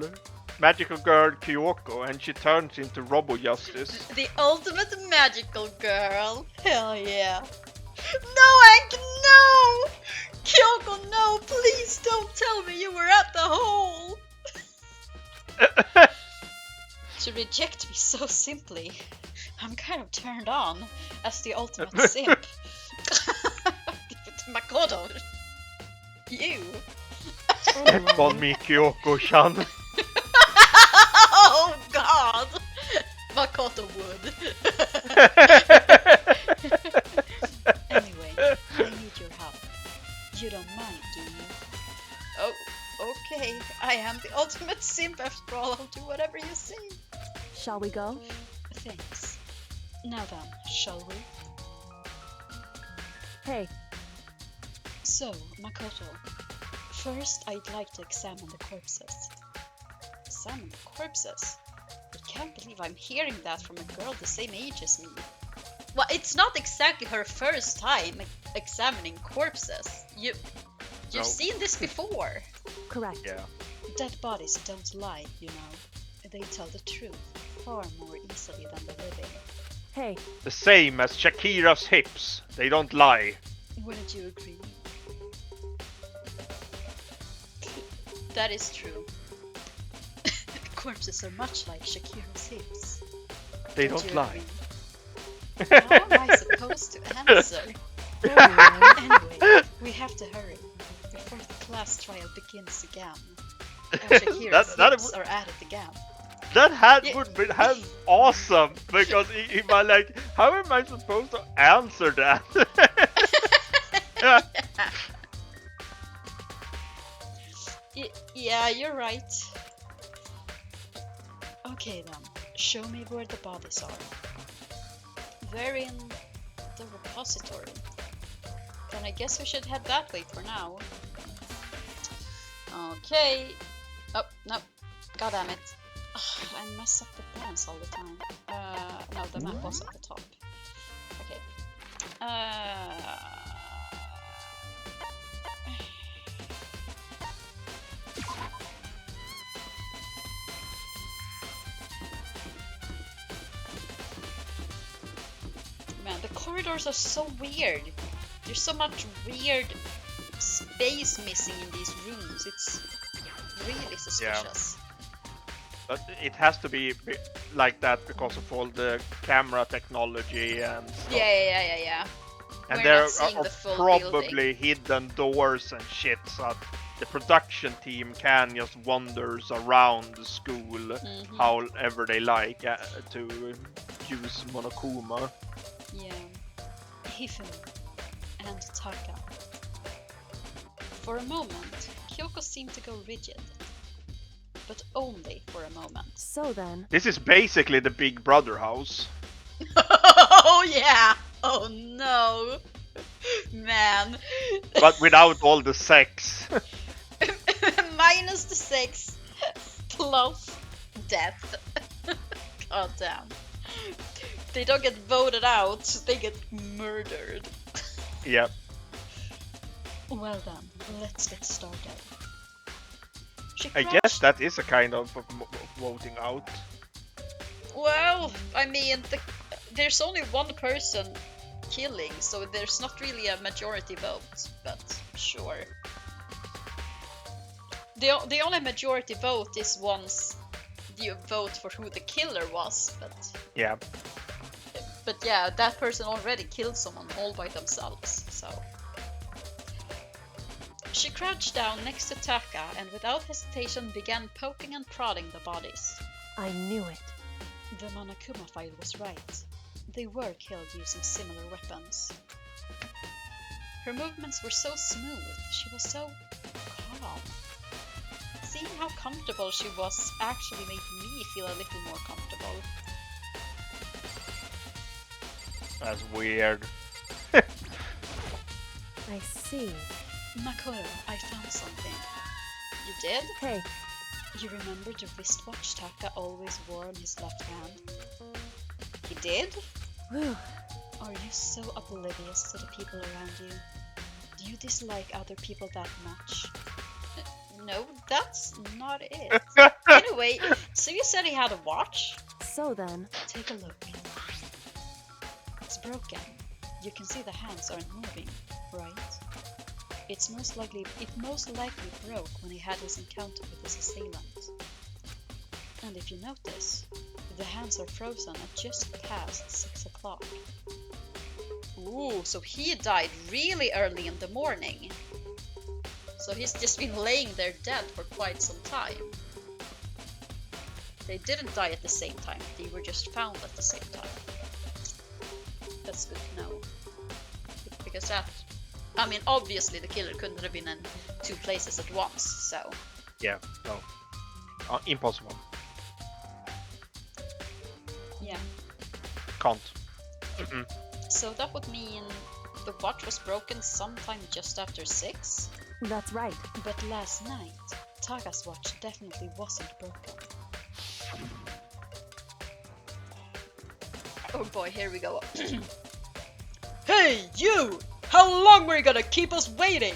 [SPEAKER 5] Magical girl Kyoko, and she turns into Robo Justice.
[SPEAKER 1] The ultimate magical girl. Hell yeah. No, Hank, no! Kyoko, no, please don't tell me you were at the hole. To reject me so simply. I'm kind of turned on as the ultimate simp. Makoto. You.
[SPEAKER 5] Step on me, Kyoko-chan.
[SPEAKER 1] Oh god! Makoto would. Anyway, I need your help. You don't mind, do you? Oh, okay. I am the ultimate simp after all. I'll do whatever you say.
[SPEAKER 6] Shall we go?
[SPEAKER 1] Thanks. Now then, shall we?
[SPEAKER 6] Hey,
[SPEAKER 1] So, Makoto, first I'd like to examine the corpses. Examine the corpses? I can't believe I'm hearing that from a girl the same age as me. Well, it's not exactly her first time examining corpses. You've
[SPEAKER 5] No.
[SPEAKER 1] seen this before.
[SPEAKER 6] correct.
[SPEAKER 5] Yeah.
[SPEAKER 1] Dead bodies don't lie, you know. They tell the truth far more easily than the living.
[SPEAKER 6] Hey,
[SPEAKER 5] The same as Shakira's hips. They don't lie.
[SPEAKER 1] Wouldn't you agree? That is true. Corpses are much like Shakira's hips.
[SPEAKER 5] They
[SPEAKER 1] Don't
[SPEAKER 5] don't
[SPEAKER 1] you
[SPEAKER 5] lie.
[SPEAKER 1] agree? How am I supposed to answer?
[SPEAKER 6] anyway,
[SPEAKER 1] Anyway, we have to hurry before the class trial begins again. And Shakira's
[SPEAKER 5] That
[SPEAKER 1] hips
[SPEAKER 5] would-
[SPEAKER 1] are added again.
[SPEAKER 5] That
[SPEAKER 1] Yeah.
[SPEAKER 5] would be awesome because if I like, how am I supposed to answer that?
[SPEAKER 1] Yeah, you're right. Okay then, show me where the bodies are. They're in the repository. Then I guess we should head that way for now. Okay. Oh, no. God damn it. Ugh, I mess up the buttons all the time. No, the map was at the top. Okay. Man, the corridors are so weird. There's so much weird space missing in these rooms. It's really suspicious.
[SPEAKER 5] But it has to be like that because of all the camera technology and stuff.
[SPEAKER 1] Yeah.
[SPEAKER 5] And
[SPEAKER 1] We're
[SPEAKER 5] there
[SPEAKER 1] not seeing
[SPEAKER 5] are
[SPEAKER 1] the full
[SPEAKER 5] probably hidden doors and shit, so the production team can just wanders around the school
[SPEAKER 1] Mhm.
[SPEAKER 5] however they like to use Monokuma.
[SPEAKER 1] Yeah. Hifumi and Taka. For a moment, Kyoko seemed to go rigid. But only for a moment.
[SPEAKER 6] so then,
[SPEAKER 5] This is basically the Big Brother house.
[SPEAKER 1] Oh yeah! Oh no! Man.
[SPEAKER 5] But without all the sex.
[SPEAKER 1] Minus the sex plus death. God damn. They don't get voted out, they get murdered.
[SPEAKER 5] Yep.
[SPEAKER 1] Well then, let's get started. She
[SPEAKER 5] I guess
[SPEAKER 1] crashed-
[SPEAKER 5] that is a kind of voting out.
[SPEAKER 1] Well, I mean, there's only one person killing, so there's not really a majority vote, but sure. The only majority vote is once you vote for who the killer was,
[SPEAKER 5] Yeah.
[SPEAKER 1] but yeah, that person already killed someone all by themselves, so. She crouched down next to Taka and without hesitation began poking and prodding the bodies.
[SPEAKER 6] I knew it.
[SPEAKER 1] The Monokuma file was right. They were killed using similar weapons. Her movements were so smooth, she was so calm. Seeing how comfortable she was actually made me feel a little more comfortable.
[SPEAKER 5] That's weird.
[SPEAKER 6] I see.
[SPEAKER 1] Makoto, I found something. You did?
[SPEAKER 6] Hey,
[SPEAKER 1] You remember the wristwatch Taka always wore on his left hand? He did?
[SPEAKER 6] whew.
[SPEAKER 1] Are you so oblivious to the people around you? Do You dislike other people that much? No, that's not it. Anyway, so you said he had a watch?
[SPEAKER 6] So then,
[SPEAKER 1] Take a look. It's broken. You can see the hands aren't moving, right? It most likely broke when he had his encounter with his assailant. And if you notice, the hands are frozen at just past 6 o'clock. Ooh, so he died really early in the morning. So he's just been laying there dead for quite some time. They didn't die at the same time, they were just found at the same time. That's good to know. Because that... I mean, obviously the killer couldn't have been in 2 places at once, so...
[SPEAKER 5] Yeah, no. Impossible.
[SPEAKER 1] Yeah.
[SPEAKER 5] Can't. Mm-mm.
[SPEAKER 1] So that would mean the watch was broken sometime just after 6?
[SPEAKER 6] that's right.
[SPEAKER 1] But last night, Taga's watch definitely wasn't broken. Oh boy, here we go. Hey, you! How long were you gonna keep us waiting?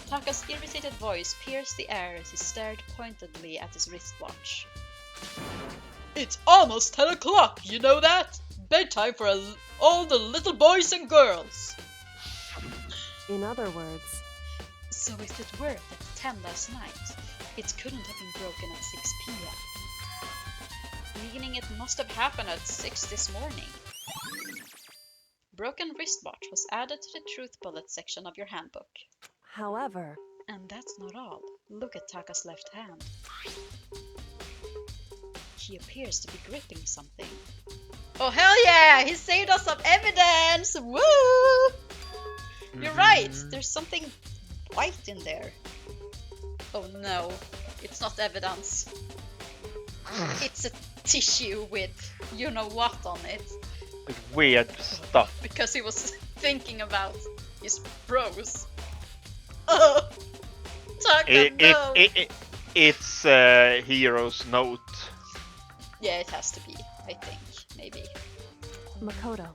[SPEAKER 1] Taka's irritated voice pierced the air as he stared pointedly at his wristwatch. It's almost 10 o'clock, you know that? Bedtime for all the little boys and girls.
[SPEAKER 6] In other words,
[SPEAKER 1] So if it were at 10 last night, it couldn't have been broken at 6 p.m. Meaning it must have happened at 6 this morning. Broken wristwatch was added to the truth bullet section of your handbook.
[SPEAKER 6] however,
[SPEAKER 1] And that's not all. Look at Taka's left hand. He appears to be gripping something. Oh hell yeah! He saved us some evidence! Woo! You're right! There's something white in there. Oh no, it's not evidence. It's a tissue with you know what on it.
[SPEAKER 5] With weird stuff.
[SPEAKER 1] Because he was thinking about his bros. Oh! Taka, no!
[SPEAKER 5] It's Hero's note.
[SPEAKER 1] Yeah, it has to be, I think. Maybe.
[SPEAKER 6] Makoto,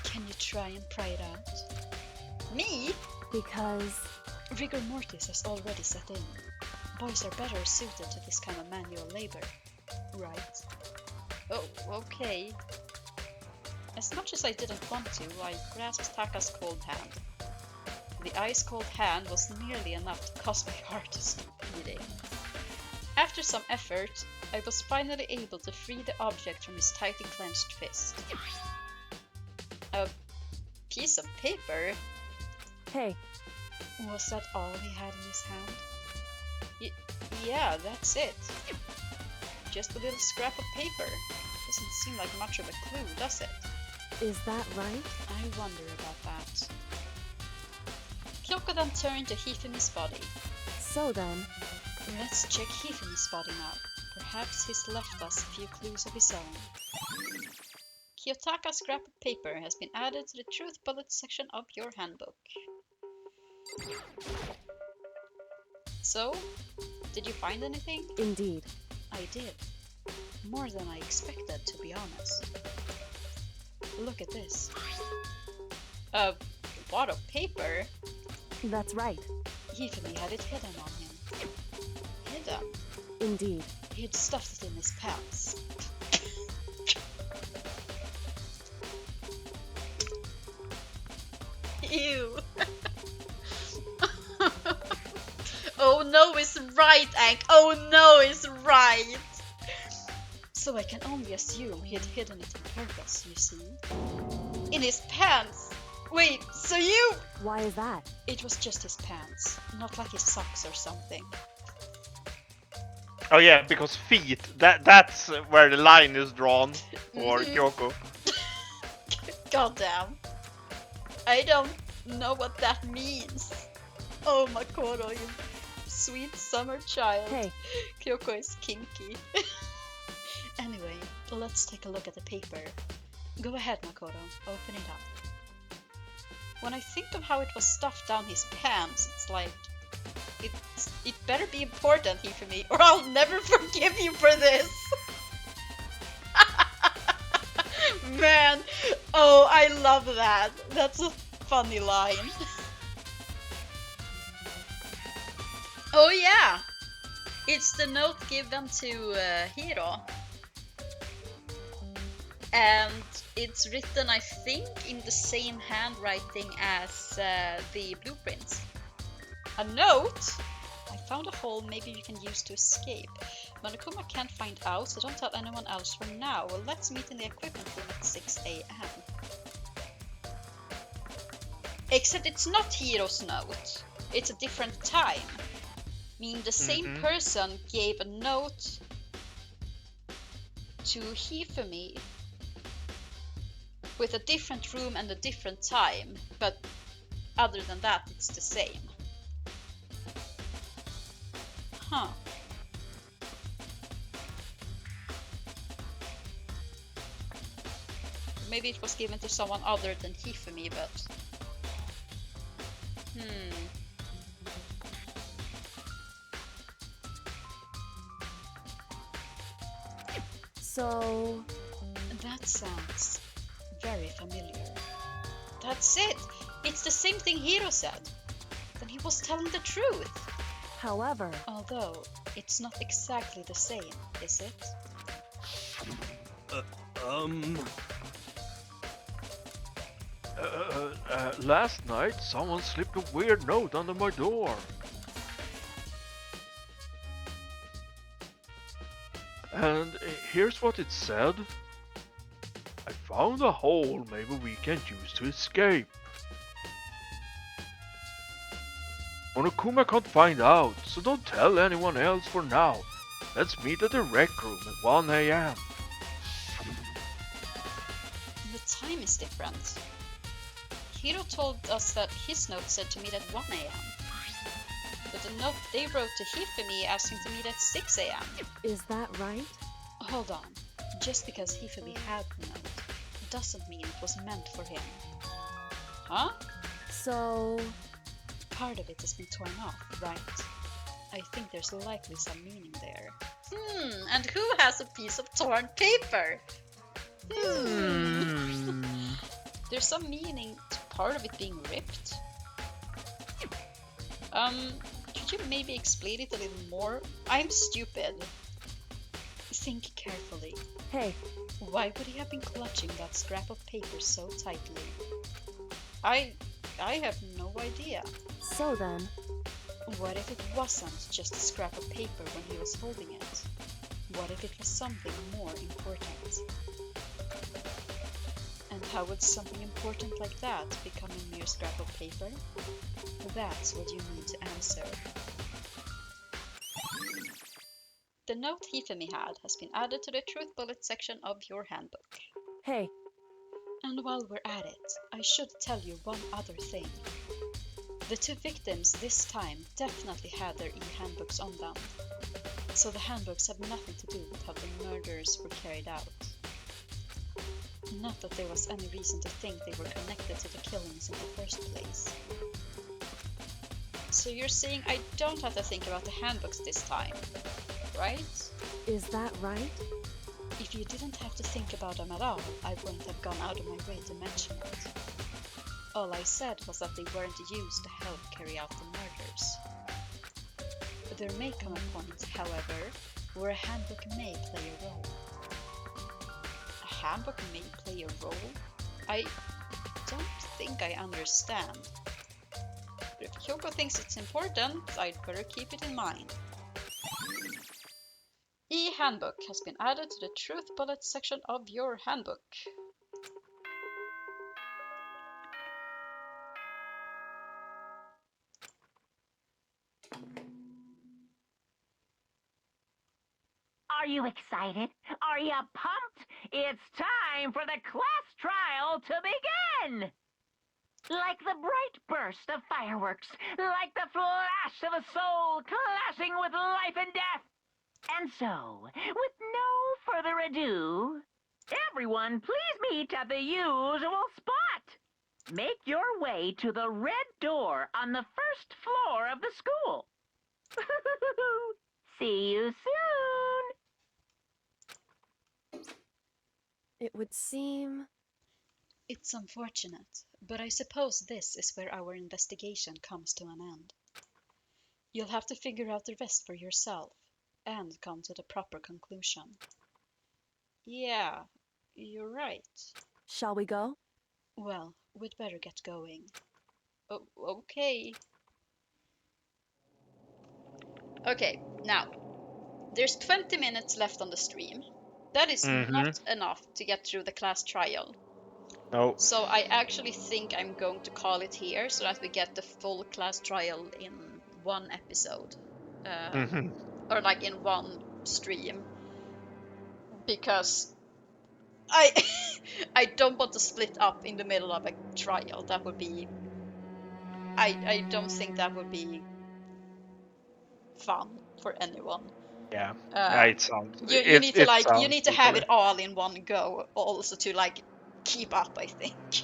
[SPEAKER 1] Can you try and pry it out? Me?
[SPEAKER 6] because
[SPEAKER 1] Rigor mortis has already set in. Boys are better suited to this kind of manual labor. Right. Oh, okay. As much as I didn't want to, I grasped Taka's cold hand. The ice-cold hand was nearly enough to cause my heart to stop beating. After some effort, I was finally able to free the object from his tightly clenched fist. A piece of paper?
[SPEAKER 6] hey,
[SPEAKER 1] Was that all he had in his hand? Yeah, that's it. Just a little scrap of paper. Doesn't seem like much of a clue, does it?
[SPEAKER 6] is that right?
[SPEAKER 1] I wonder about that. Kyoko then turned to Hifumi's body.
[SPEAKER 6] So then,
[SPEAKER 1] Let's check Hifumi's body now. Perhaps he's left us a few clues of his own. Kiyotaka's scrap of paper has been added to the truth bullet section of your handbook. So, did you find anything?
[SPEAKER 6] indeed,
[SPEAKER 1] I did. More than I expected, to be honest. Look at this. A wad of paper?
[SPEAKER 6] that's right.
[SPEAKER 1] Hifumi had it hidden on him. Hidden?
[SPEAKER 6] Indeed,
[SPEAKER 1] He'd stuffed it in his pants. Ew. Oh no, it's right, Hank. Oh no, it's right. So I can only assume he had hidden it on purpose, you see. In his pants. Wait, so you...
[SPEAKER 6] why is that?
[SPEAKER 1] It was just his pants, not like his socks or something.
[SPEAKER 5] Oh yeah, because feet. That's where the line is drawn for Kyoko.
[SPEAKER 1] Goddamn. I don't know what that means. Oh, Makoto, you sweet summer child.
[SPEAKER 6] Hey,
[SPEAKER 1] Kyoko is kinky. Anyway, let's take a look at the paper. Go ahead, Makoto. Open it up. When I think of how it was stuffed down his pants, it's like... It better be important, Hifumi, or I'll never forgive you for this! Man, oh, I love that. That's a funny line. Oh yeah! It's the note given to Hiro. And it's written, I think, in the same handwriting as the blueprints. A note? I found a hole maybe you can use to escape. Monokuma can't find out, so don't tell anyone else for now. Well, let's meet in the equipment room at 6 a.m. Except it's not Hiro's note. It's a different time. Meaning the same person gave a note to Hifumi with a different room and a different time, but other than that, it's the same. Huh. Maybe it was given to someone other than Hifumi, but...
[SPEAKER 6] So...
[SPEAKER 1] That sounds very familiar. That's it! It's the same thing Hiro said. Then he was telling the truth.
[SPEAKER 6] However...
[SPEAKER 1] Although, it's not exactly the same, is it?
[SPEAKER 2] Last night someone slipped a weird note under my door. And here's what it said. I found a hole maybe we can use to escape. Monokuma can't find out, so don't tell anyone else for now. Let's meet at the rec room at 1 a.m.
[SPEAKER 1] The time is different. Hiro told us that his note said to meet at 1 a.m. But the note they wrote to Hifumi asked him to meet at 6 a.m.
[SPEAKER 6] Is that right?
[SPEAKER 1] Hold on. Just because Hifumi had the note doesn't mean it was meant for him. Huh?
[SPEAKER 6] So...
[SPEAKER 1] Part of it has been torn off, right? I think there's likely some meaning there. And who has a piece of torn paper? There's some meaning to part of it being ripped. Could you maybe explain it a little more? I'm stupid. Think carefully.
[SPEAKER 6] Hey.
[SPEAKER 1] Why would he have been clutching that scrap of paper so tightly? I have no idea.
[SPEAKER 6] So then...
[SPEAKER 1] What if it wasn't just a scrap of paper when he was holding it? What if it was something more important? And how would something important like that become a mere scrap of paper? That's what you need to answer. The note Hifumi had has been added to the truth bullet section of your handbook.
[SPEAKER 6] Hey.
[SPEAKER 1] And while we're at it, I should tell you one other thing. The two victims this time definitely had their e-handbooks on them, so the handbooks have nothing to do with how the murders were carried out. Not that there was any reason to think they were connected to the killings in the first place. So you're saying I don't have to think about the handbooks this time, right?
[SPEAKER 6] Is that right?
[SPEAKER 1] If you didn't have to think about them at all, I wouldn't have gone out of my way to mention it. All I said was that they weren't used to help carry out the murders. There may come a point, however, where a handbook may play a role. A handbook may play a role? I don't think I understand. But if Kyoko thinks it's important, I'd better keep it in mind. E-handbook has been added to the truth bullet section of your handbook.
[SPEAKER 7] Are you excited? Are you pumped? It's time for the class trial to begin! Like the bright burst of fireworks, like the flash of a soul clashing with life and death. And so, with no further ado, everyone please meet at the usual spot. Make your way to the red door on the first floor of the school. See you soon!
[SPEAKER 6] It would seem...
[SPEAKER 1] It's unfortunate, but I suppose this is where our investigation comes to an end. You'll have to figure out the rest for yourself and come to the proper conclusion. Yeah, you're right.
[SPEAKER 6] Shall we go?
[SPEAKER 1] Well, we'd better get going. Oh, okay. Okay, now, there's 20 minutes left on the stream. That is not enough to get through the class trial.
[SPEAKER 5] No.
[SPEAKER 1] So I actually think I'm going to call it here so that we get the full class trial in one episode. Or like in one stream. Because I I don't want to split up in the middle of a trial. That would be I don't think that would be fun for anyone.
[SPEAKER 5] Yeah.
[SPEAKER 1] Um,
[SPEAKER 5] It sounds.
[SPEAKER 1] you need to
[SPEAKER 5] It
[SPEAKER 1] like you
[SPEAKER 5] sounds
[SPEAKER 1] need to have
[SPEAKER 5] totally.
[SPEAKER 1] it all in one go also to like keep up, I think.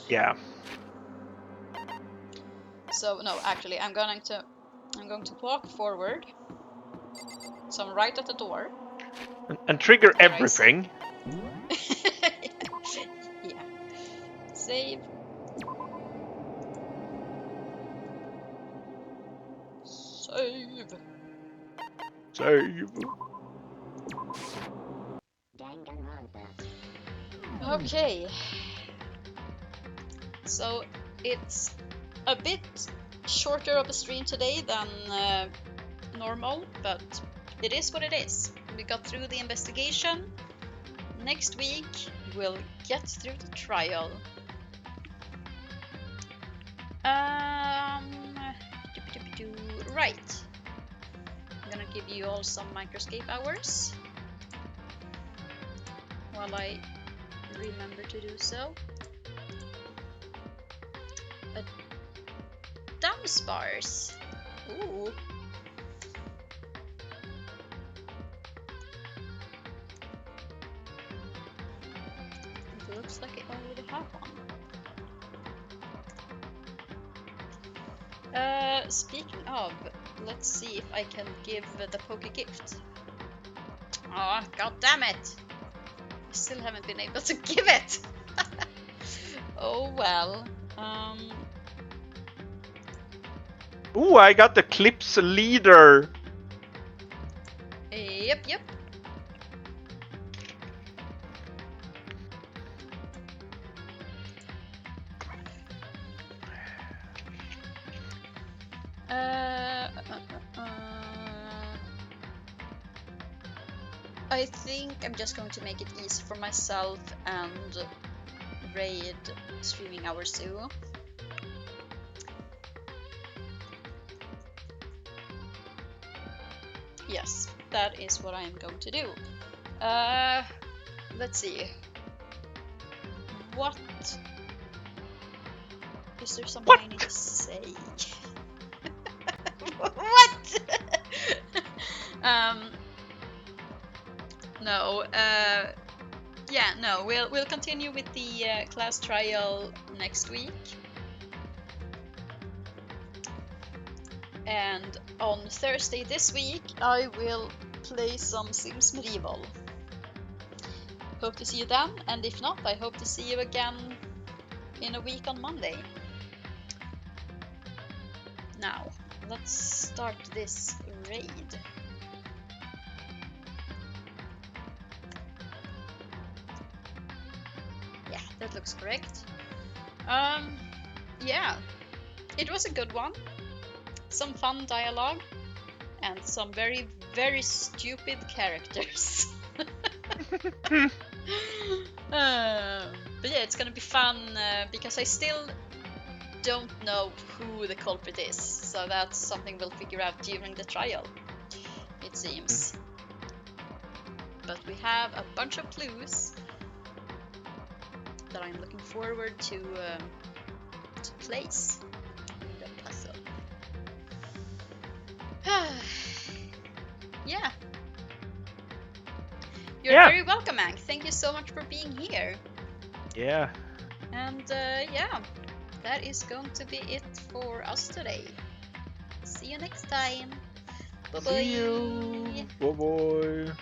[SPEAKER 5] Yeah.
[SPEAKER 1] So no, actually I'm going to walk forward. So I'm right at the door.
[SPEAKER 5] And trigger
[SPEAKER 1] There I see.
[SPEAKER 5] everything.
[SPEAKER 1] Yeah. Save. Save.
[SPEAKER 5] Save.
[SPEAKER 1] Okay. So it's a bit shorter of a stream today than normal, but it is what it is. We got through the investigation. Next week we'll get through the trial. Right. I'm gonna give you all some microscape hours while I remember to do so. A Dunsparce. Ooh. It looks like I already have one. Speaking of, let's see if I can give the Poke gift. Oh, god damn it! I still haven't been able to give it! Oh well.
[SPEAKER 5] Ooh, I got the Clips leader.
[SPEAKER 1] Yep. I think I'm just going to make it easy for myself and raid streaming hours too. Yes, that is what I am going to do. Let's see. What? Is there something I need to say? What? No. Yeah, no. We'll continue with the class trial next week. And on Thursday this week, I will play some Sims Medieval. Hope to see you then, and if not, I hope to see you again in a week on Monday. Now, let's start this raid. Yeah, that looks correct. Yeah, it was a good one. Some fun dialogue and some very, very stupid characters. But yeah, it's gonna be fun because I still don't know who the culprit is, so that's something we'll figure out during the trial, it seems. But we have a bunch of clues that I'm looking forward to place in the puzzle. Yeah. You're very welcome, Ang. Thank you so much for being here.
[SPEAKER 5] Yeah.
[SPEAKER 1] And yeah, that is going to be it for us today. See you next time. Bye-bye.
[SPEAKER 5] See you. Bye-bye.